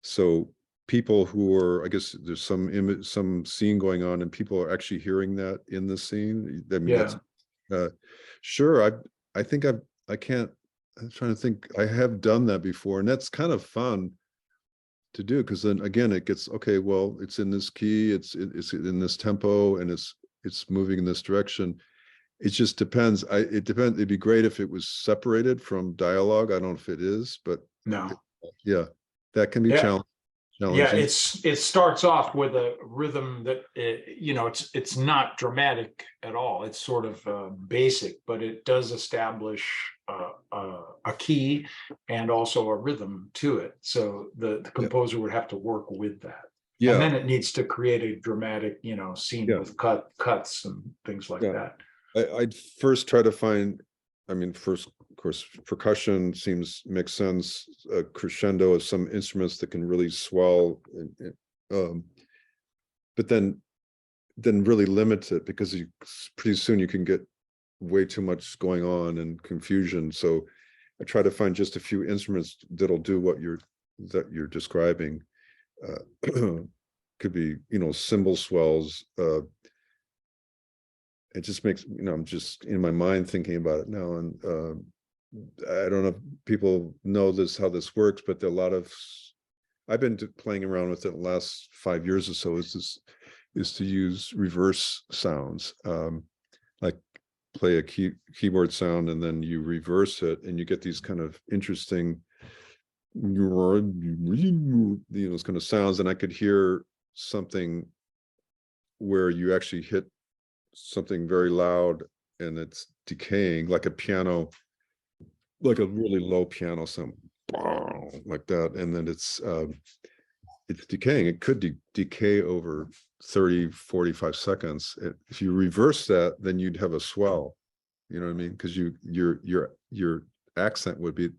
So people who are, I guess, there's some scene going on, and people are actually hearing that in the scene. I mean,
Yeah.
that's sure. I think I can't. I'm trying to think. I have done that before, and that's kind of fun to do because then again, it gets okay. Well, it's in this key. It's in this tempo, and it's moving in this direction. It just depends. It depends. It'd be great if it was separated from dialogue. I don't know if it is, but
No.
yeah, that can be
Yeah. Yeah,
challenging.
it starts off with a rhythm that it's not dramatic at all. It's sort of basic, but it does establish a key and also a rhythm to it. So the composer would have to work with that.
Yeah.
And then it needs to create a dramatic, scene with cuts and things like that.
I'd first try to find. I mean, first, of course, percussion makes sense. A crescendo of some instruments that can really swell, but then really limit it because pretty soon you can get way too much going on and confusion. So I try to find just a few instruments that'll do what you're describing. Could be cymbal swells. It just makes, I'm just in my mind thinking about it now. And I don't know if people know how this works, but there are a lot of, I've been playing around with it the last 5 years or so, is to use reverse sounds, like play a keyboard sound and then you reverse it and you get these kind of interesting, those kind of sounds. And I could hear something where you actually hit something very loud and it's decaying, like a piano, like a really low piano sound, like that, and then it's decaying. It could decay over 30-45 seconds. If you reverse that, then you'd have a swell, you know what I mean, because your accent would be,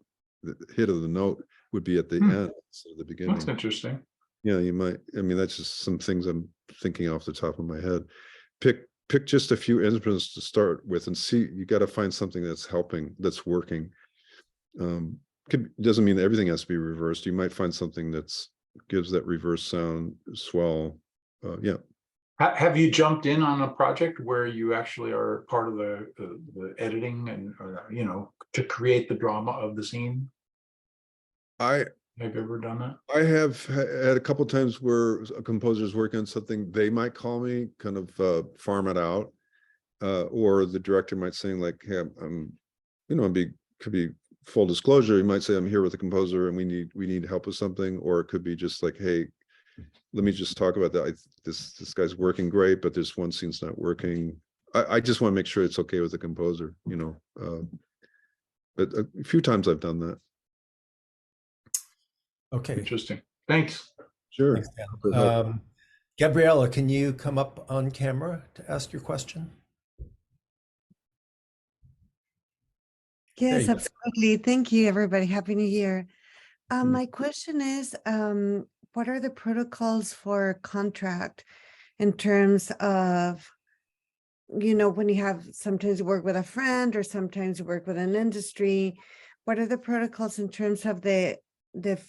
the hit of the note would be at the end instead of the beginning.
That's interesting.
Yeah, you might. I mean, that's just some things I'm thinking off the top of my head. Pick just a few instruments to start with and see. You got to find something that's helping, that's working. Doesn't mean that everything has to be reversed. You might find something that's gives that reverse sound swell. Yeah.
Have you jumped in on a project where you actually are part of the editing and to create the drama of the scene? Have you ever done that?
I have had a couple of times where a composer's working on something, they might call me, kind of farm it out, or the director might say like, "Hey, could be full disclosure. He might say, I'm here with the composer and we need help with something," or it could be just like, "Hey, let me just talk about that. This guy's working great, but this one scene's not working." I just want to make sure it's okay with the composer, but a few times I've done that.
Okay.
Interesting. Thanks.
Sure.
Thanks, Dan. Gabriella, can you come up on camera to ask your question?
Yes, absolutely. Thank you, everybody. Happy New Year. My question is, what are the protocols for contract in terms of, when you have sometimes you work with a friend or sometimes you work with an industry, what are the protocols in terms of the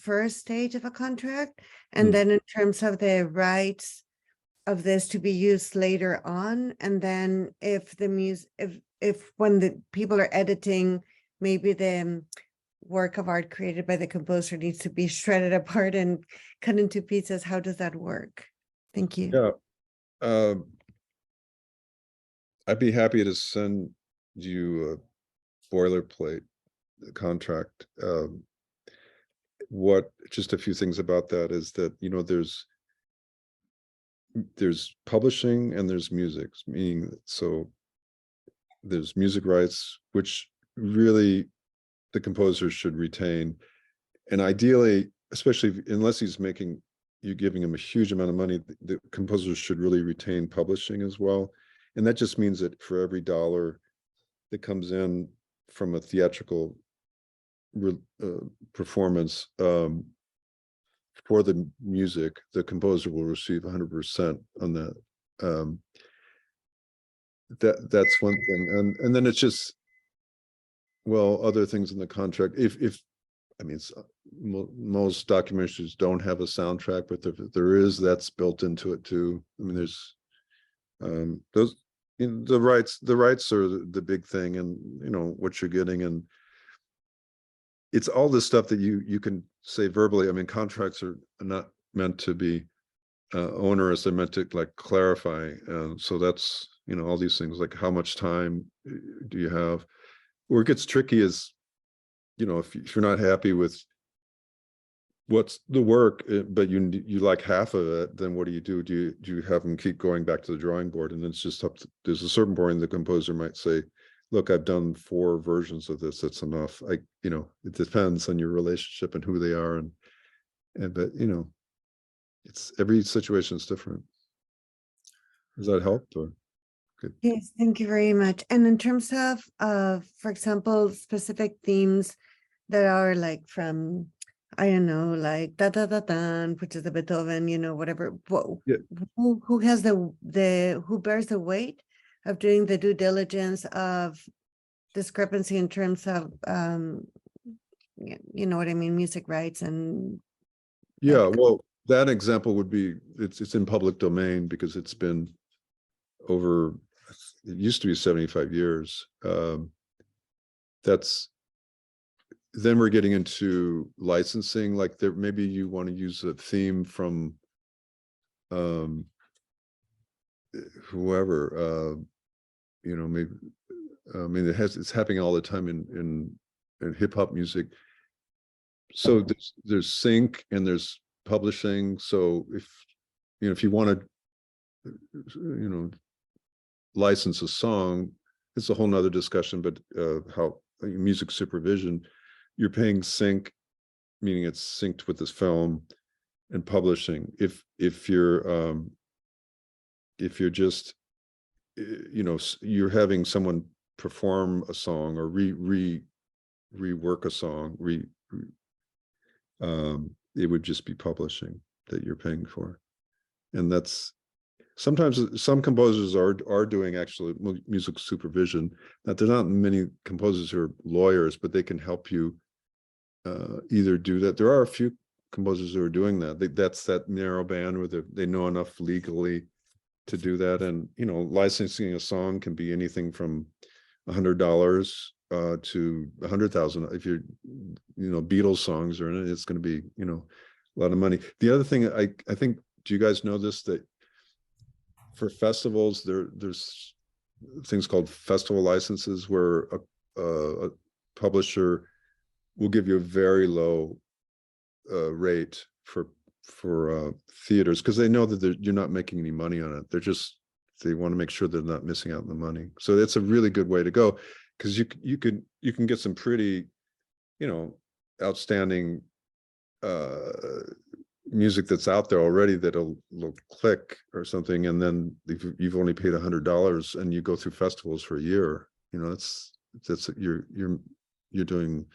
first stage of a contract, and then in terms of the rights of this to be used later on, and then if the music, if when the people are editing, maybe the work of art created by the composer needs to be shredded apart and cut into pieces, how does that work? Thank you.
Yeah. I'd be happy to send you a boilerplate contract. Just a few things about that is that, there's publishing and there's music, meaning, so there's music rights, which really the composer should retain. And ideally, especially unless he's making you're giving them a huge amount of money. The composers should really retain publishing as well. And that just means that for every dollar that comes in from a theatrical performance, for the music, the composer will receive 100% on that. That's one thing. And then it's just, well, other things in the contract. If I mean, most documentaries don't have a soundtrack, but if there is, that's built into it too. I mean, there's those, you know, the rights are the big thing, and you know what you're getting, and it's all this stuff that you can say verbally. I mean, contracts are not meant to be onerous; they're meant to like clarify. So that's, you know, all these things like how much time do you have. Where it gets tricky is, you know, if you're not happy with what's the work, but you like half of it, then what do? Do you have them keep going back to the drawing board? And it's just up to, there's a certain point the composer might say, look, I've done 4 versions of this, that's enough. You know, it depends on your relationship and who they are, and but you know, it's every situation is different. Does that help? Or good?
Yes, thank you very much. And in terms of, for example, specific themes that are like from, I don't know, like da da da da, which is the Beethoven, you know, whatever.
Yeah.
Who has who bears the weight of doing the due diligence of discrepancy in terms of, you know what I mean, music rights and
Yeah, well, that example would be, it's in public domain because it's been over, it used to be 75 years. That's, then we're getting into licensing, like there, maybe you want to use a theme from whoever, you know, maybe, I mean, it's happening all the time in hip hop music. So there's sync and there's publishing. So if, you know, if you want to, you know, license a song, it's a whole nother discussion, but how music supervision, you're paying sync, meaning it's synced with this film, and publishing. If you're just, you know, you're having someone perform a song or rework a song, it would just be publishing that you're paying for. And that's, sometimes some composers are doing actually music supervision. Now, there's not many composers who are lawyers, but they can help you either do that. There are a few composers who are doing that. That's that narrow band where they know enough legally to do that. And, you know, licensing a song can be anything from $100 to 100,000. If you're, you know, Beatles songs are in it, it's going to be, you know, a lot of money. The other thing I think, do you guys know this, that for festivals, there's things called festival licenses where a publisher will give you a very low rate for theaters, because they know that you're not making any money on it. They want to make sure they're not missing out on the money. So it's a really good way to go, because you can get some pretty, you know, outstanding music that's out there already that'll click or something, and then you've only paid $100 and you go through festivals for a year. You know, that's you're doing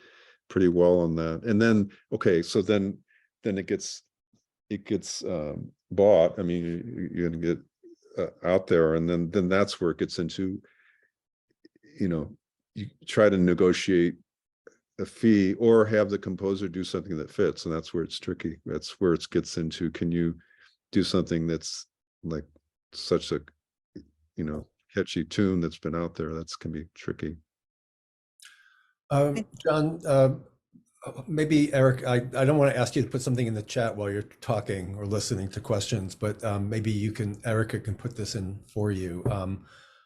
pretty well on that. And then, okay, so then it gets bought. I mean, you're gonna get out there, and then that's where it gets into, you know, you try to negotiate a fee or have the composer do something that fits, and that's where it's tricky. That's where it gets into, can you do something that's like such a, you know, catchy tune that's been out there? That's can be tricky.
John, maybe Eric, I don't want to ask you to put something in the chat while you're talking or listening to questions, but maybe Erica can put this in for you.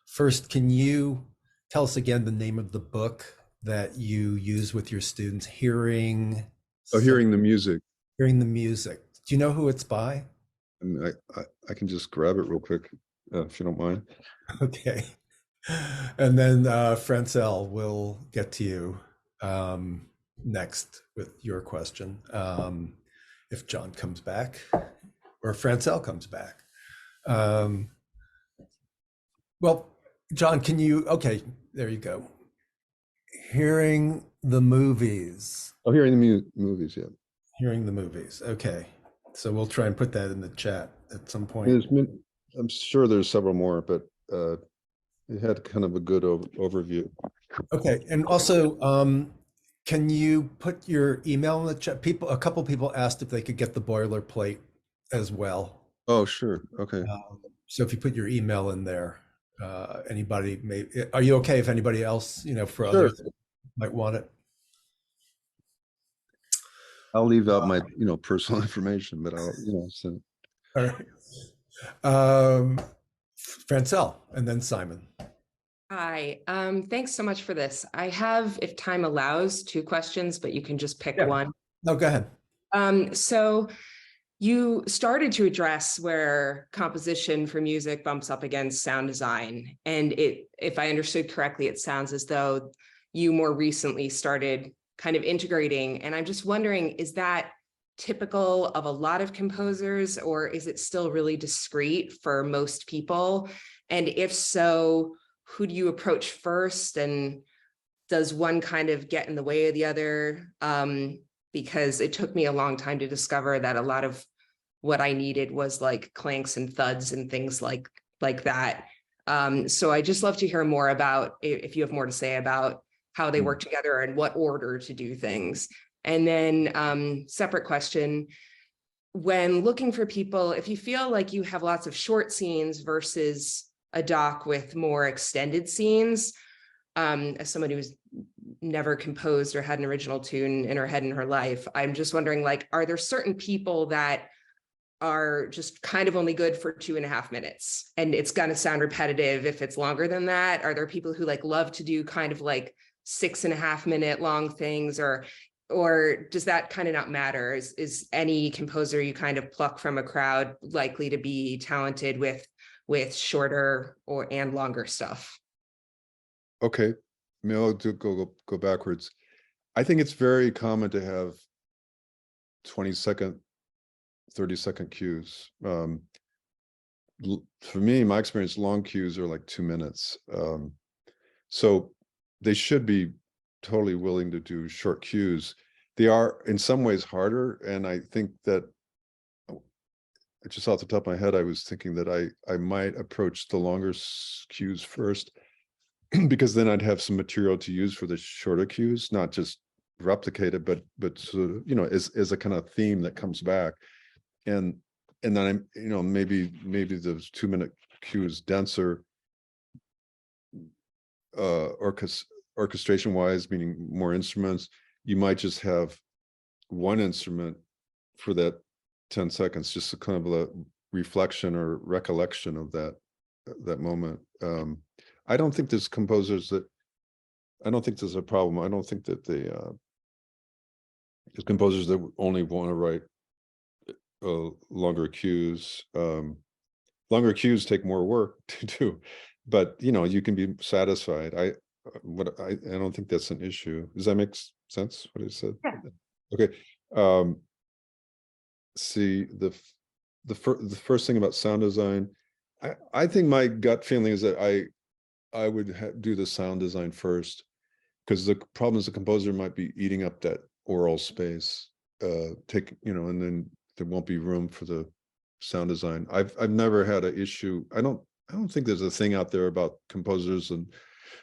First, can you tell us again the name of the book that you use with your students? Hearing
Hearing the music.
Hearing the Music. Do you know who it's by?
And I can just grab it real quick, if you don't mind.
Okay. And then Francel will get to you next with your question, if John comes back. or Francel comes back. Um, well, John, can you, okay, there you go. Hearing the movies.
Oh, hearing the movies, yeah.
Hearing the movies. Okay. So we'll try and put that in the chat at some point.
I'm sure there's several more, but it had kind of a good overview.
Okay. And also, can you put your email in the chat? A couple people asked if they could get the boilerplate as well.
Oh, sure. Okay.
So if you put your email in there, anybody are you okay if anybody else, for
Sure.
others might want it?
I'll leave out my, personal information, but I'll, send.
All right. Francel and then Simon.
Hi, thanks so much for this. I have, if time allows, 2 questions, but you can just pick one.
No, go ahead.
So you started to address where composition for music bumps up against sound design. And if I understood correctly, it sounds as though you more recently started kind of integrating. And I'm just wondering, is that typical of a lot of composers, or is it still really discrete for most people? And if so, who do you approach first? And does one kind of get in the way of the other? Because it took me a long time to discover that a lot of what I needed was like clanks and thuds and things like that. So I just love to hear more about, if you have more to say about how they work together and what order to do things. And then separate question, when looking for people, if you feel like you have lots of short scenes versus a doc with more extended scenes, as someone who's never composed or had an original tune in her head in her life, I'm just wondering, like, are there certain people that are just kind of only good for 2.5 minutes and it's going to sound repetitive if it's longer than that? Are there people who like love to do kind of like 6.5 minute long things, or does that kind of not matter? Is any composer you kind of pluck from a crowd likely to be talented with shorter and longer stuff?
Okay, maybe I'll go backwards. I think it's very common to have 20-second, 30-second cues. For me, my experience, long cues are like 2 minutes. So they should be totally willing to do short cues. They are in some ways harder, and I think that just off the top of my head, I was thinking that I might approach the longer cues first, because then I'd have some material to use for the shorter cues, not just replicate it, but sort of, as a kind of theme that comes back. And then I'm, maybe those 2-minute cues denser, orchestration wise, meaning more instruments. You might just have one instrument for that 10 seconds, just a kind of a reflection or recollection of that moment. I don't think there's composers I don't think there's a problem. I don't think that there's composers that only want to write longer cues. Longer cues take more work to do, but you can be satisfied. I don't think that's an issue. Does that make sense what I said?
Yeah.
Okay. See, the first thing about sound design, I think my gut feeling is that I would do the sound design first, because the problem is the composer might be eating up that oral space, and then there won't be room for the sound design. I've never had an issue. I don't think there's a thing out there about composers and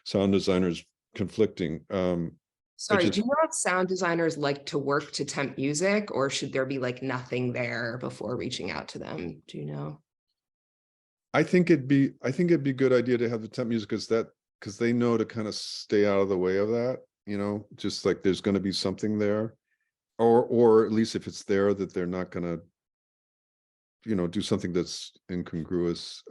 sound designers conflicting.
Sorry, do you know if sound designers like to work to temp music, or should there be like nothing there before reaching out to them? Do you know?
I think it'd be a good idea to have the temp music, because they know to kind of stay out of the way of that, just like there's going to be something there, or at least if it's there, that they're not going to, do something that's incongruous.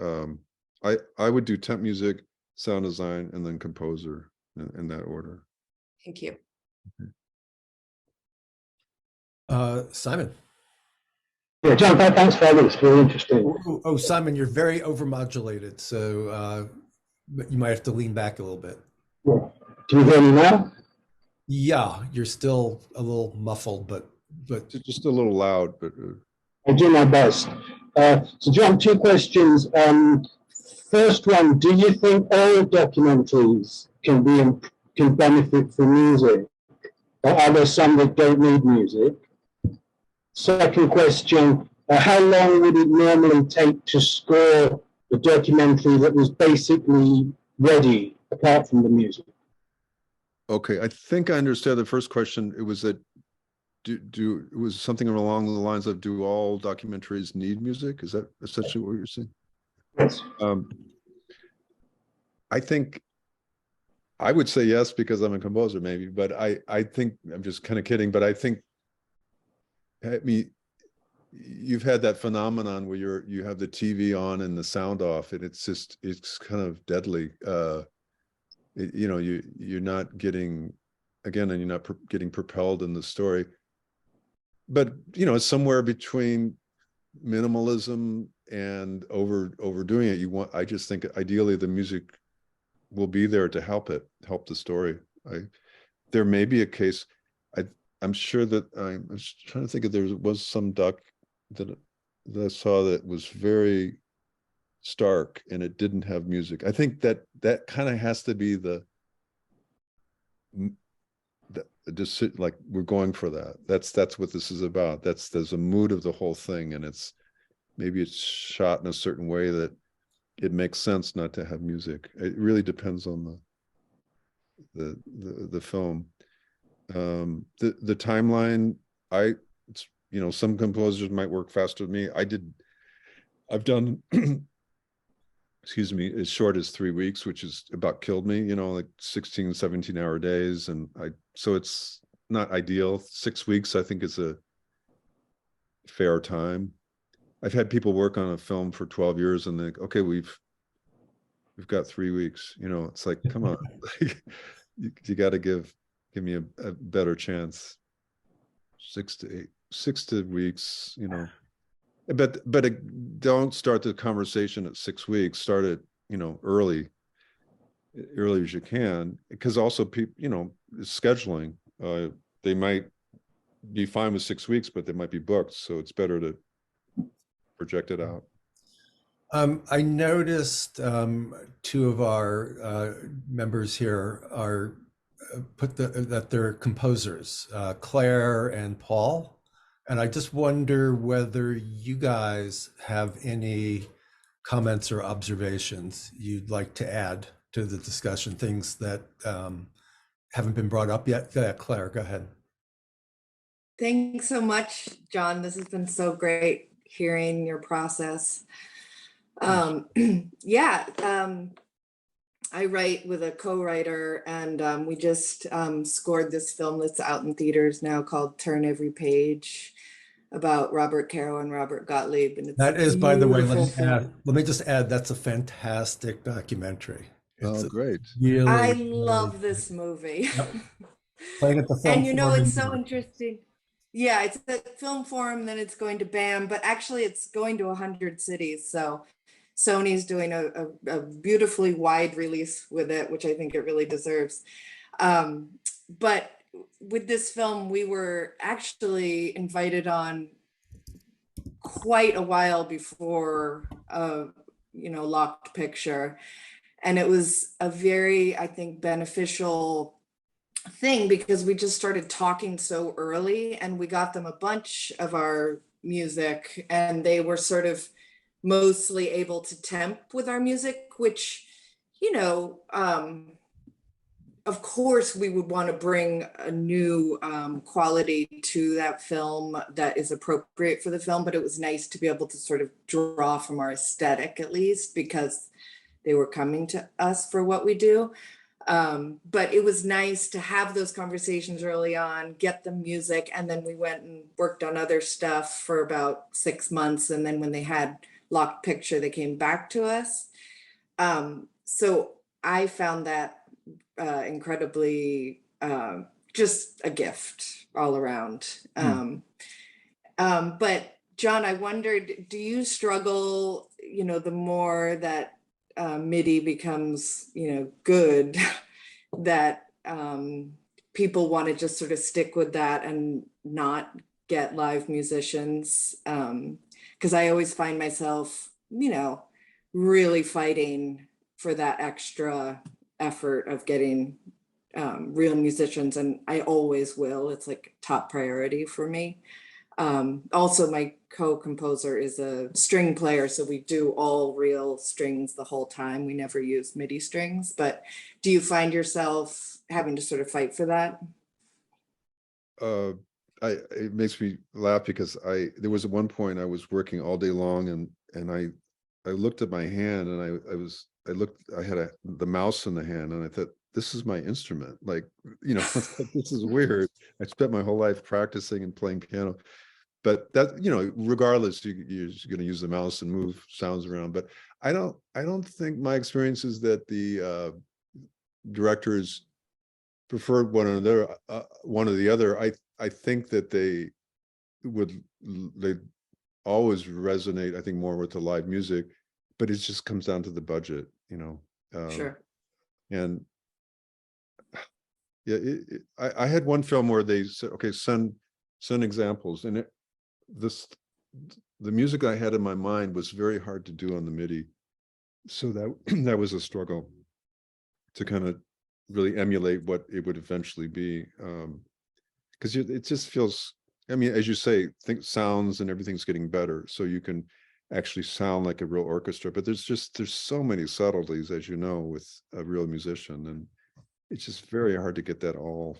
I would do temp music, sound design, and then composer in that order.
Thank you.
Simon.
Yeah, John, thanks for that. It's very interesting.
Oh, Simon, you're very overmodulated, so but you might have to lean back a little bit.
Yeah. Do you hear me now?
Yeah, you're still a little muffled, but
Just a little loud, but
I do my best. So John, two questions. First one, do you think all documentaries can benefit from music, or are there some that don't need music? Second question, how long would it normally take to score a documentary that was basically ready, apart from the music?
Okay, I think I understood the first question. It was that it was something along the lines of, do all documentaries need music? Is that essentially what you're saying?
Yes.
I think I would say yes, because I'm a composer, maybe, but I think I'm just kind of kidding, but I think, I mean, you've had that phenomenon where you have the TV on and the sound off, and it's kind of deadly. You know, you're not getting, again, and you're not getting propelled in the story. But you know, it's somewhere between minimalism and overdoing it. I just think ideally the music will be there to help the story. There may be a case. I'm sure that I was trying to think if there was some doc that I saw that was very stark and it didn't have music. I think that kind of has to be the decision. Like, we're going for that. That's what this is about. There's a mood of the whole thing, and maybe it's shot in a certain way that it makes sense not to have music. It really depends on the film. The timeline, you know, some composers might work faster than me. I've done excuse me, as short as 3 weeks, which is about killed me, you know, like 16, 17-hour days. And so it's not ideal. 6 weeks, I think, is a fair time. I've had people work on a film for 12 years and think, okay, we've got 3 weeks. You know, it's like, come on, you got to give me a better chance. 6 to 8 weeks, you know. But don't start the conversation at 6 weeks. Start it, you know, early as you can, because also people, you know, scheduling. They might be fine with 6 weeks, but they might be booked. So it's better to project it out.
I noticed two of our members here are that they're composers, Claire and Paul. And I just wonder whether you guys have any comments or observations you'd like to add to the discussion, things that haven't been brought up yet. Yeah, Claire, go ahead.
Thanks so much, John. This has been so great hearing your process. Yeah, I write with a co-writer, and we just scored this film that's out in theaters now called Turn Every Page, about Robert Caro and Robert Gottlieb. And it's
That is, by the way,
beautiful.
let me just add, that's a fantastic documentary. It's
great.
Really,
I
really
love this movie.
Yep. Playing at the film
And you know,
forum
it's
in
so
New York.
interesting. Yeah, it's at Film Forum, then it's going to BAM, but actually it's going to 100 cities. So Sony's doing a beautifully wide release with it, which I think it really deserves. But with this film, we were actually invited on quite a while before, you know, Locked Picture. And it was a very, I think, beneficial thing because we just started talking so early, and we got them a bunch of our music, and they were sort of mostly able to temp with our music, which, you know, of course we would want to bring a new quality to that film that is appropriate for the film, but it was nice to be able to sort of draw from our aesthetic, at least, because they were coming to us for what we do. But it was nice to have those conversations early on, get the music, and then we went and worked on other stuff for about 6 months. And then when they had Locked Picture, they came back to us. So I found that incredibly just a gift all around. But John, I wondered, do you struggle, you know, the more that MIDI becomes, you know, good, that people want to just sort of stick with that and not get live musicians? because I always find myself, really fighting for that extra effort of getting real musicians, and I always will. It's like top priority for me. Also, my co-composer is a string player, so we do all real strings the whole time. We never use MIDI strings. But do you find yourself having to sort of fight for that?
It makes me laugh because there was at one point I was working all day long, and I looked at my hand, and I had the mouse in the hand, and I thought, this is my instrument. Like, this is weird. I spent my whole life practicing and playing piano. But that, regardless, you're going to use the mouse and move sounds around. But I don't think my experience is that the directors prefer one or the other. I think that they always resonate, I think, more with the live music, but it just comes down to the budget,
Sure.
And yeah, I had one film where they said, okay, send examples, and the music I had in my mind was very hard to do on the MIDI, so that was a struggle to kind of really emulate what it would eventually be, because it just feels, I mean, as you say, sounds and everything's getting better, so you can actually sound like a real orchestra. But there's so many subtleties, as you know, with a real musician, and it's just very hard to get that all,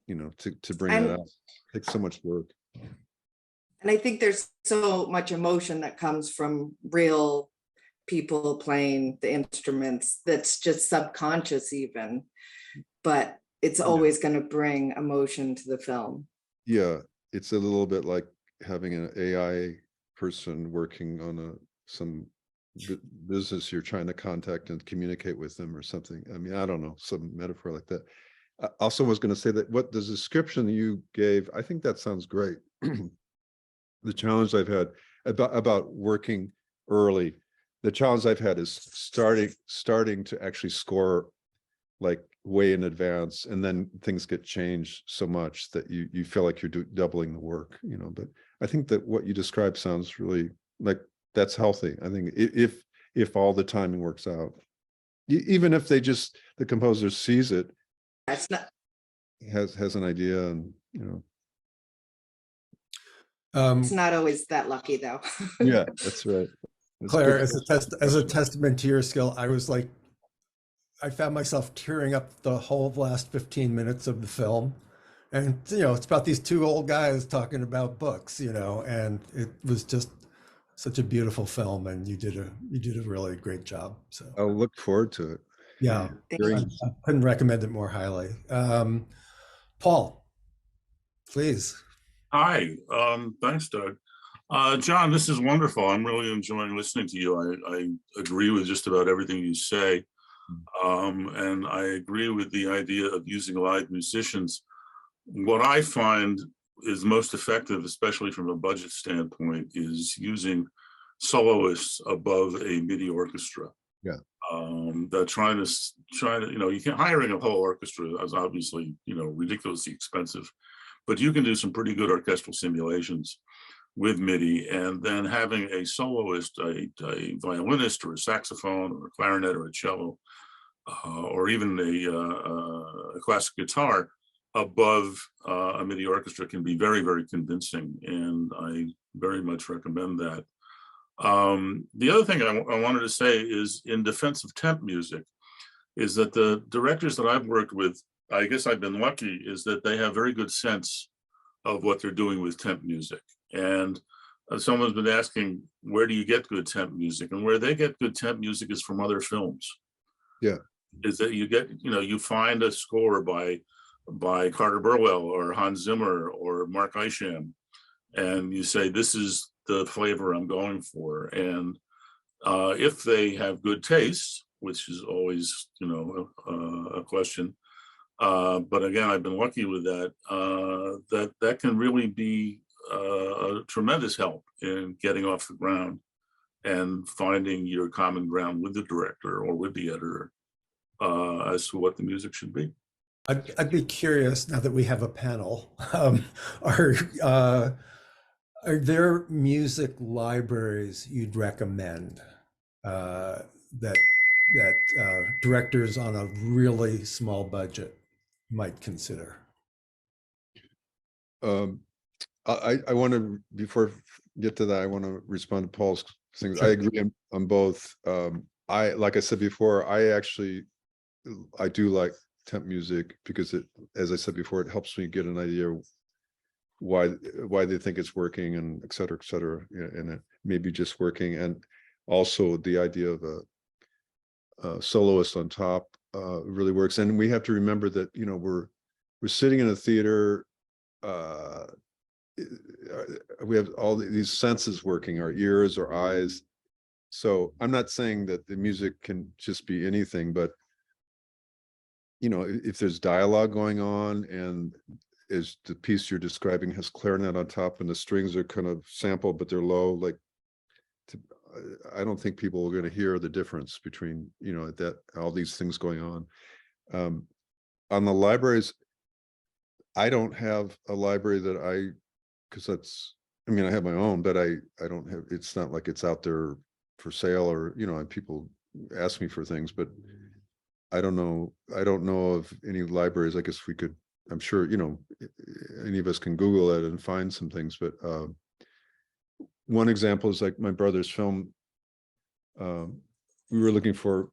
to bring that out. It takes so much work.
And I think there's so much emotion that comes from real people playing the instruments that's just subconscious even, but it's always going to bring emotion to the film.
Yeah, it's a little bit like having an AI person working on some business you're trying to contact and communicate with them or something. I mean, I don't know, some metaphor like that. I also was going to say that what the description you gave, I think that sounds great. The challenge I've had about working early, the challenge I've had is starting to actually score like way in advance, and then things get changed so much that you feel like you're doubling the work, but I think that what you described sounds really like that's healthy. I think if all the timing works out, even if the composer sees it,
It's not,
has an idea, and
it's not always that lucky though.
yeah, that's right. That's
Claire,
good.
as a testament to your skill, I found myself tearing up the whole last 15 minutes of the film. And, it's about these two old guys talking about books, and it was just such a beautiful film, and you did a really great job. So
I'll look forward to it.
yeah, I couldn't recommend it more highly. Paul, please.
Hi, thanks, Doug. John, this is wonderful. I'm really enjoying listening to you. I agree with just about everything you say. And I agree with the idea of using live musicians. What I find is most effective, especially from a budget standpoint, is using soloists above a MIDI orchestra.
Yeah.
That trying to, you can hiring a whole orchestra is obviously, ridiculously expensive, but you can do some pretty good orchestral simulations with MIDI, and then having a soloist, a violinist or a saxophone or a clarinet or a cello, or even a classic guitar above a MIDI orchestra can be very, very convincing, and I very much recommend that. The other thing I wanted to say is, in defense of temp music, is that the directors that I've worked with, I guess I've been lucky, is that they have very good sense of what they're doing with temp music. And someone's been asking, where do you get good temp music? And where they get good temp music is from other films.
Yeah.
Is that you get, you find a score by Carter Burwell or Hans Zimmer or Mark Isham, and you say, this is the flavor I'm going for. And if they have good taste, which is always, a question, but again, I've been lucky with that, that can really be a tremendous help in getting off the ground and finding your common ground with the director or with the editor as to what the music should be.
I'd be curious, now that we have a panel, Are there music libraries you'd recommend that directors on a really small budget might consider?
I want to, before I get to that, I want to respond to Paul's things. I agree on both. Like I said before, I do like temp music because it, as I said before, it helps me get an idea why they think it's working, and et cetera, and it may be just working. And also the idea of a soloist on top really works. And we have to remember that, you know, we're sitting in a theater, we have all these senses working, our ears, our eyes. So I'm not saying that the music can just be anything, but you know, if there's dialogue going on, and as the piece you're describing has clarinet on top and the strings are kind of sampled, but they're low, like I don't think people are going to hear the difference between, you know, that all these things going on. On the libraries, I don't have a library that because that's, I mean, I have my own, but I don't have, it's not like it's out there for sale, or, you know, and people ask me for things, but I don't know of any libraries. I guess we could, I'm sure, you know, any of us can Google it and find some things, but one example is like my brother's film. We were looking for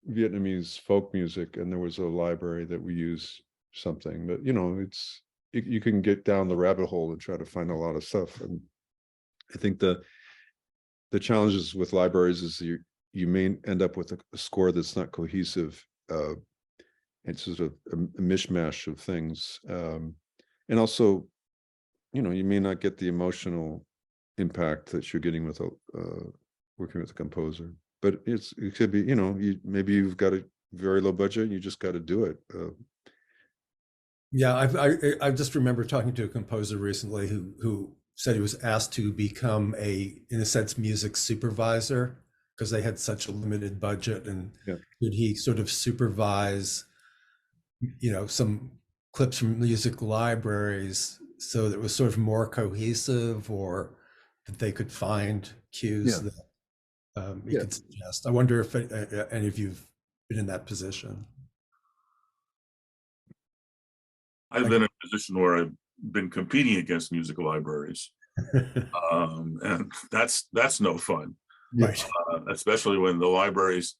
Vietnamese folk music, and there was a library that we use something, but you know, you can get down the rabbit hole and try to find a lot of stuff. And I think the challenges with libraries is you may end up with a score that's not cohesive. It's sort of a mishmash of things, and also, you know, you may not get the emotional impact that you're getting with working with a composer. But it could be, you know, maybe you've got a very low budget, you just got to do it.
Yeah, I just remember talking to a composer recently who said he was asked to become in a sense, music supervisor, because they had such a limited budget, and could he sort of supervise, you know, some clips from music libraries so that it was sort of more cohesive, or that they could find cues that you could suggest. I wonder if any of you've been in that position.
I've been in a position where I've been competing against musical libraries, and that's no fun.
Right.
Especially when the libraries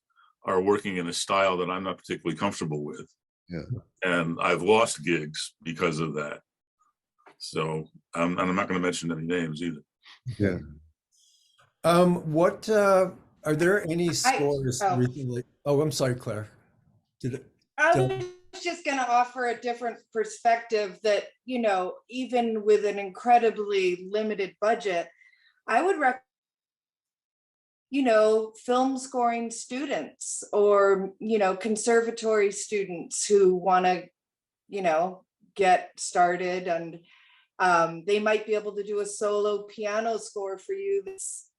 are working in a style that I'm not particularly comfortable with.
Yeah.
And I've lost gigs because of that. So, and I'm not going to mention any names either.
Yeah.
What are there any scores recently? Oh, I'm sorry, Claire.
I was just going to offer a different perspective that, you know, even with an incredibly limited budget, I would recommend, you know, film scoring students, or, you know, conservatory students who want to, you know, get started, and they might be able to do a solo piano score for you that's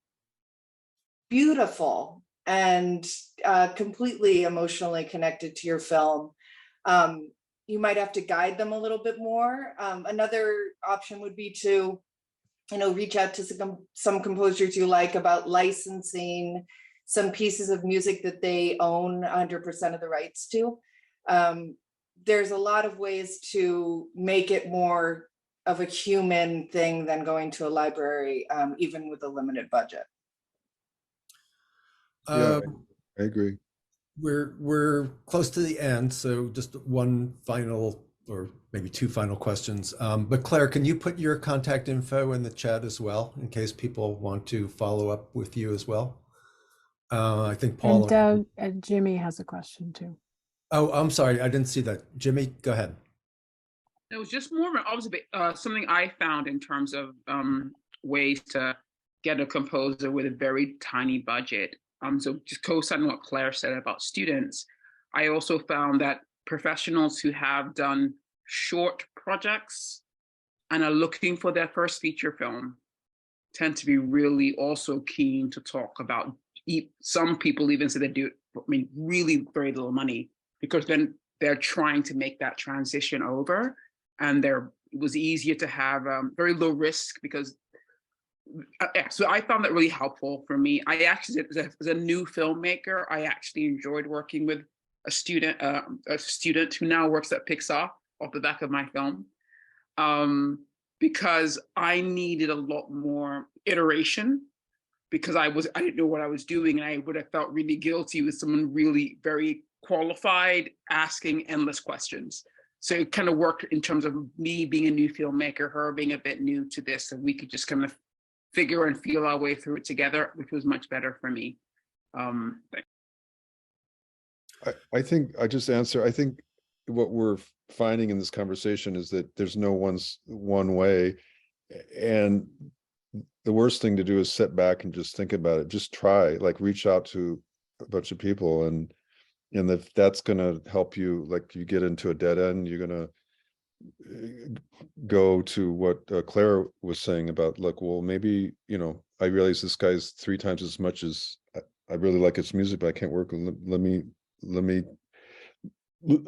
beautiful and completely emotionally connected to your film. You might have to guide them a little bit more. Another option would be to, you know, reach out to some composers you like about licensing some pieces of music that they own 100% of the rights to. There's a lot of ways to make it more of a human thing than going to a library, even with a limited budget.
Yeah, I agree.
We're close to the end, so just one final, or maybe two final questions. But Claire, can you put your contact info in the chat as well, in case people want to follow up with you as well? I think Paul
and Jimmy has a question too.
Oh, I'm sorry, I didn't see that. Jimmy, go ahead.
It was just more of something I found in terms of ways to get a composer with a very tiny budget. So just co-signing what Claire said about students, I also found that professionals who have done short projects and are looking for their first feature film tend to be really also keen to talk about, some people even say they do, I mean, really very little money, because then they're trying to make that transition over, and they're it was easier to have very low risk because yeah, so I found that really helpful for me. I actually, as a new filmmaker, I actually enjoyed working with a student who now works at Pixar off the back of my film, because I needed a lot more iteration because I didn't know what I was doing, and I would have felt really guilty with someone really very qualified asking endless questions. So it kind of worked in terms of me being a new filmmaker, her being a bit new to this, and we could just kind of figure and feel our way through it together, which was much better for me.
I think I just answer. I think what we're finding in this conversation is that there's no one way, and the worst thing to do is sit back and just think about it. Just try, like reach out to a bunch of people, and if that's going to help you, like you get into a dead end, you're going to go to what Claire was saying about, like, well, maybe, I realize this guy's 3 times as much as I really like his music, but I can't work. Let me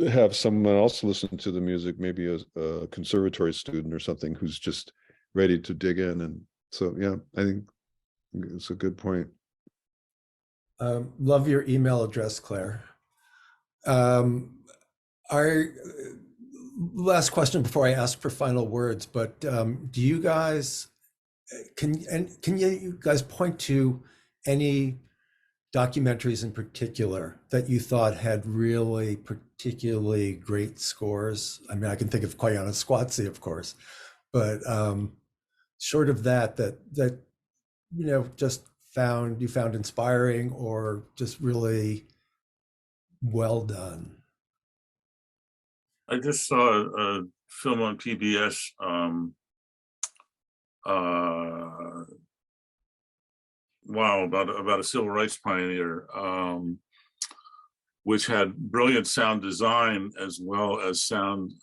have someone else listen to the music, maybe a conservatory student or something who's just ready to dig in. And so, yeah, I think it's a good point.
Love your email address, Claire. Our last question before I ask for final words, but do you guys, can you guys point to any documentaries in particular that you thought had really particularly great scores? I mean, I can think of Koyana Squatsi, of course, but short of that just you found inspiring or just really well done.
I just saw a film on PBS, about a civil rights pioneer, which had brilliant sound design as well as sound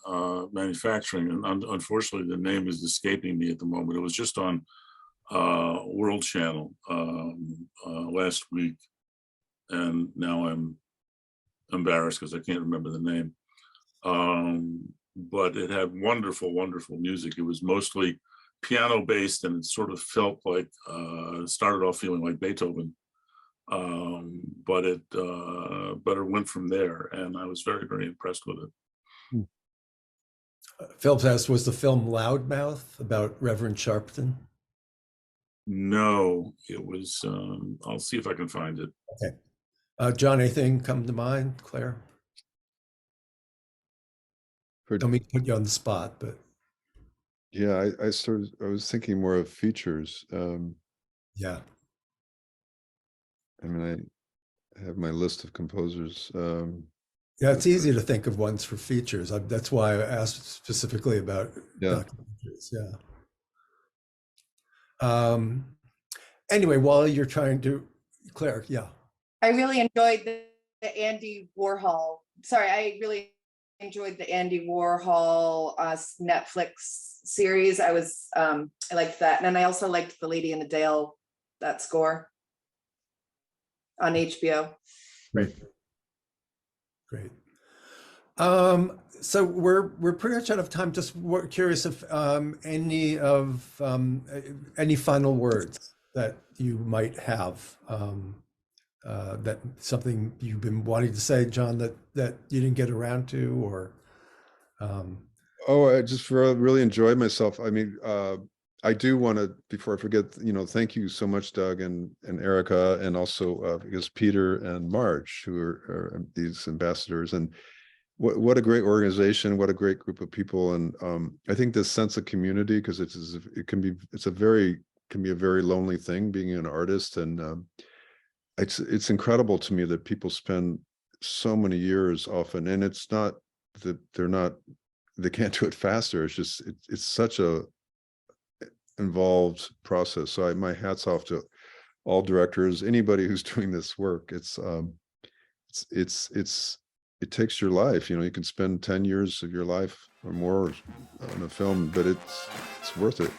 manufacturing. And unfortunately, the name is escaping me at the moment. It was just on World Channel last week, and now I'm embarrassed because I can't remember the name. But it had wonderful, wonderful music. It was mostly piano based, and it sort of felt like started off feeling like Beethoven, but it went from there, and I was very, very impressed with it.
Philip asked, was the film Loudmouth about Reverend Sharpton?
No, it was. I'll see if I can find it.
Okay, John, anything come to mind? Claire? Don't mean to put you on the spot, but
yeah, I was thinking more of features.
yeah,
I mean, I have my list of composers.
yeah, it's easy to think of ones for features. That's why I asked specifically about documentaries. Yeah. Anyway, while you're trying to, Claire, yeah.
I really enjoyed the Andy Warhol. Sorry, I really enjoyed the Andy Warhol Netflix series. I liked that, and then I also liked The Lady in the Dale, that score on HBO.
Great. So we're pretty much out of time. Just curious if any final words that you might have, that something you've been wanting to say, John, that you didn't get around to, or
I just really enjoyed myself. I mean, I do want to, before I forget, thank you so much, Doug and Erica, and also because Peter and Marge, who are these ambassadors, and what a great organization, what a great group of people. And I think this sense of community, because it can be a very lonely thing being an artist, and it's incredible to me that people spend so many years often, and it's not that they can't do it faster. It's just it's such a involved process. So my hat's off to all directors, anybody who's doing this work. It takes your life. You can spend 10 years of your life or more on a film, but it's worth it.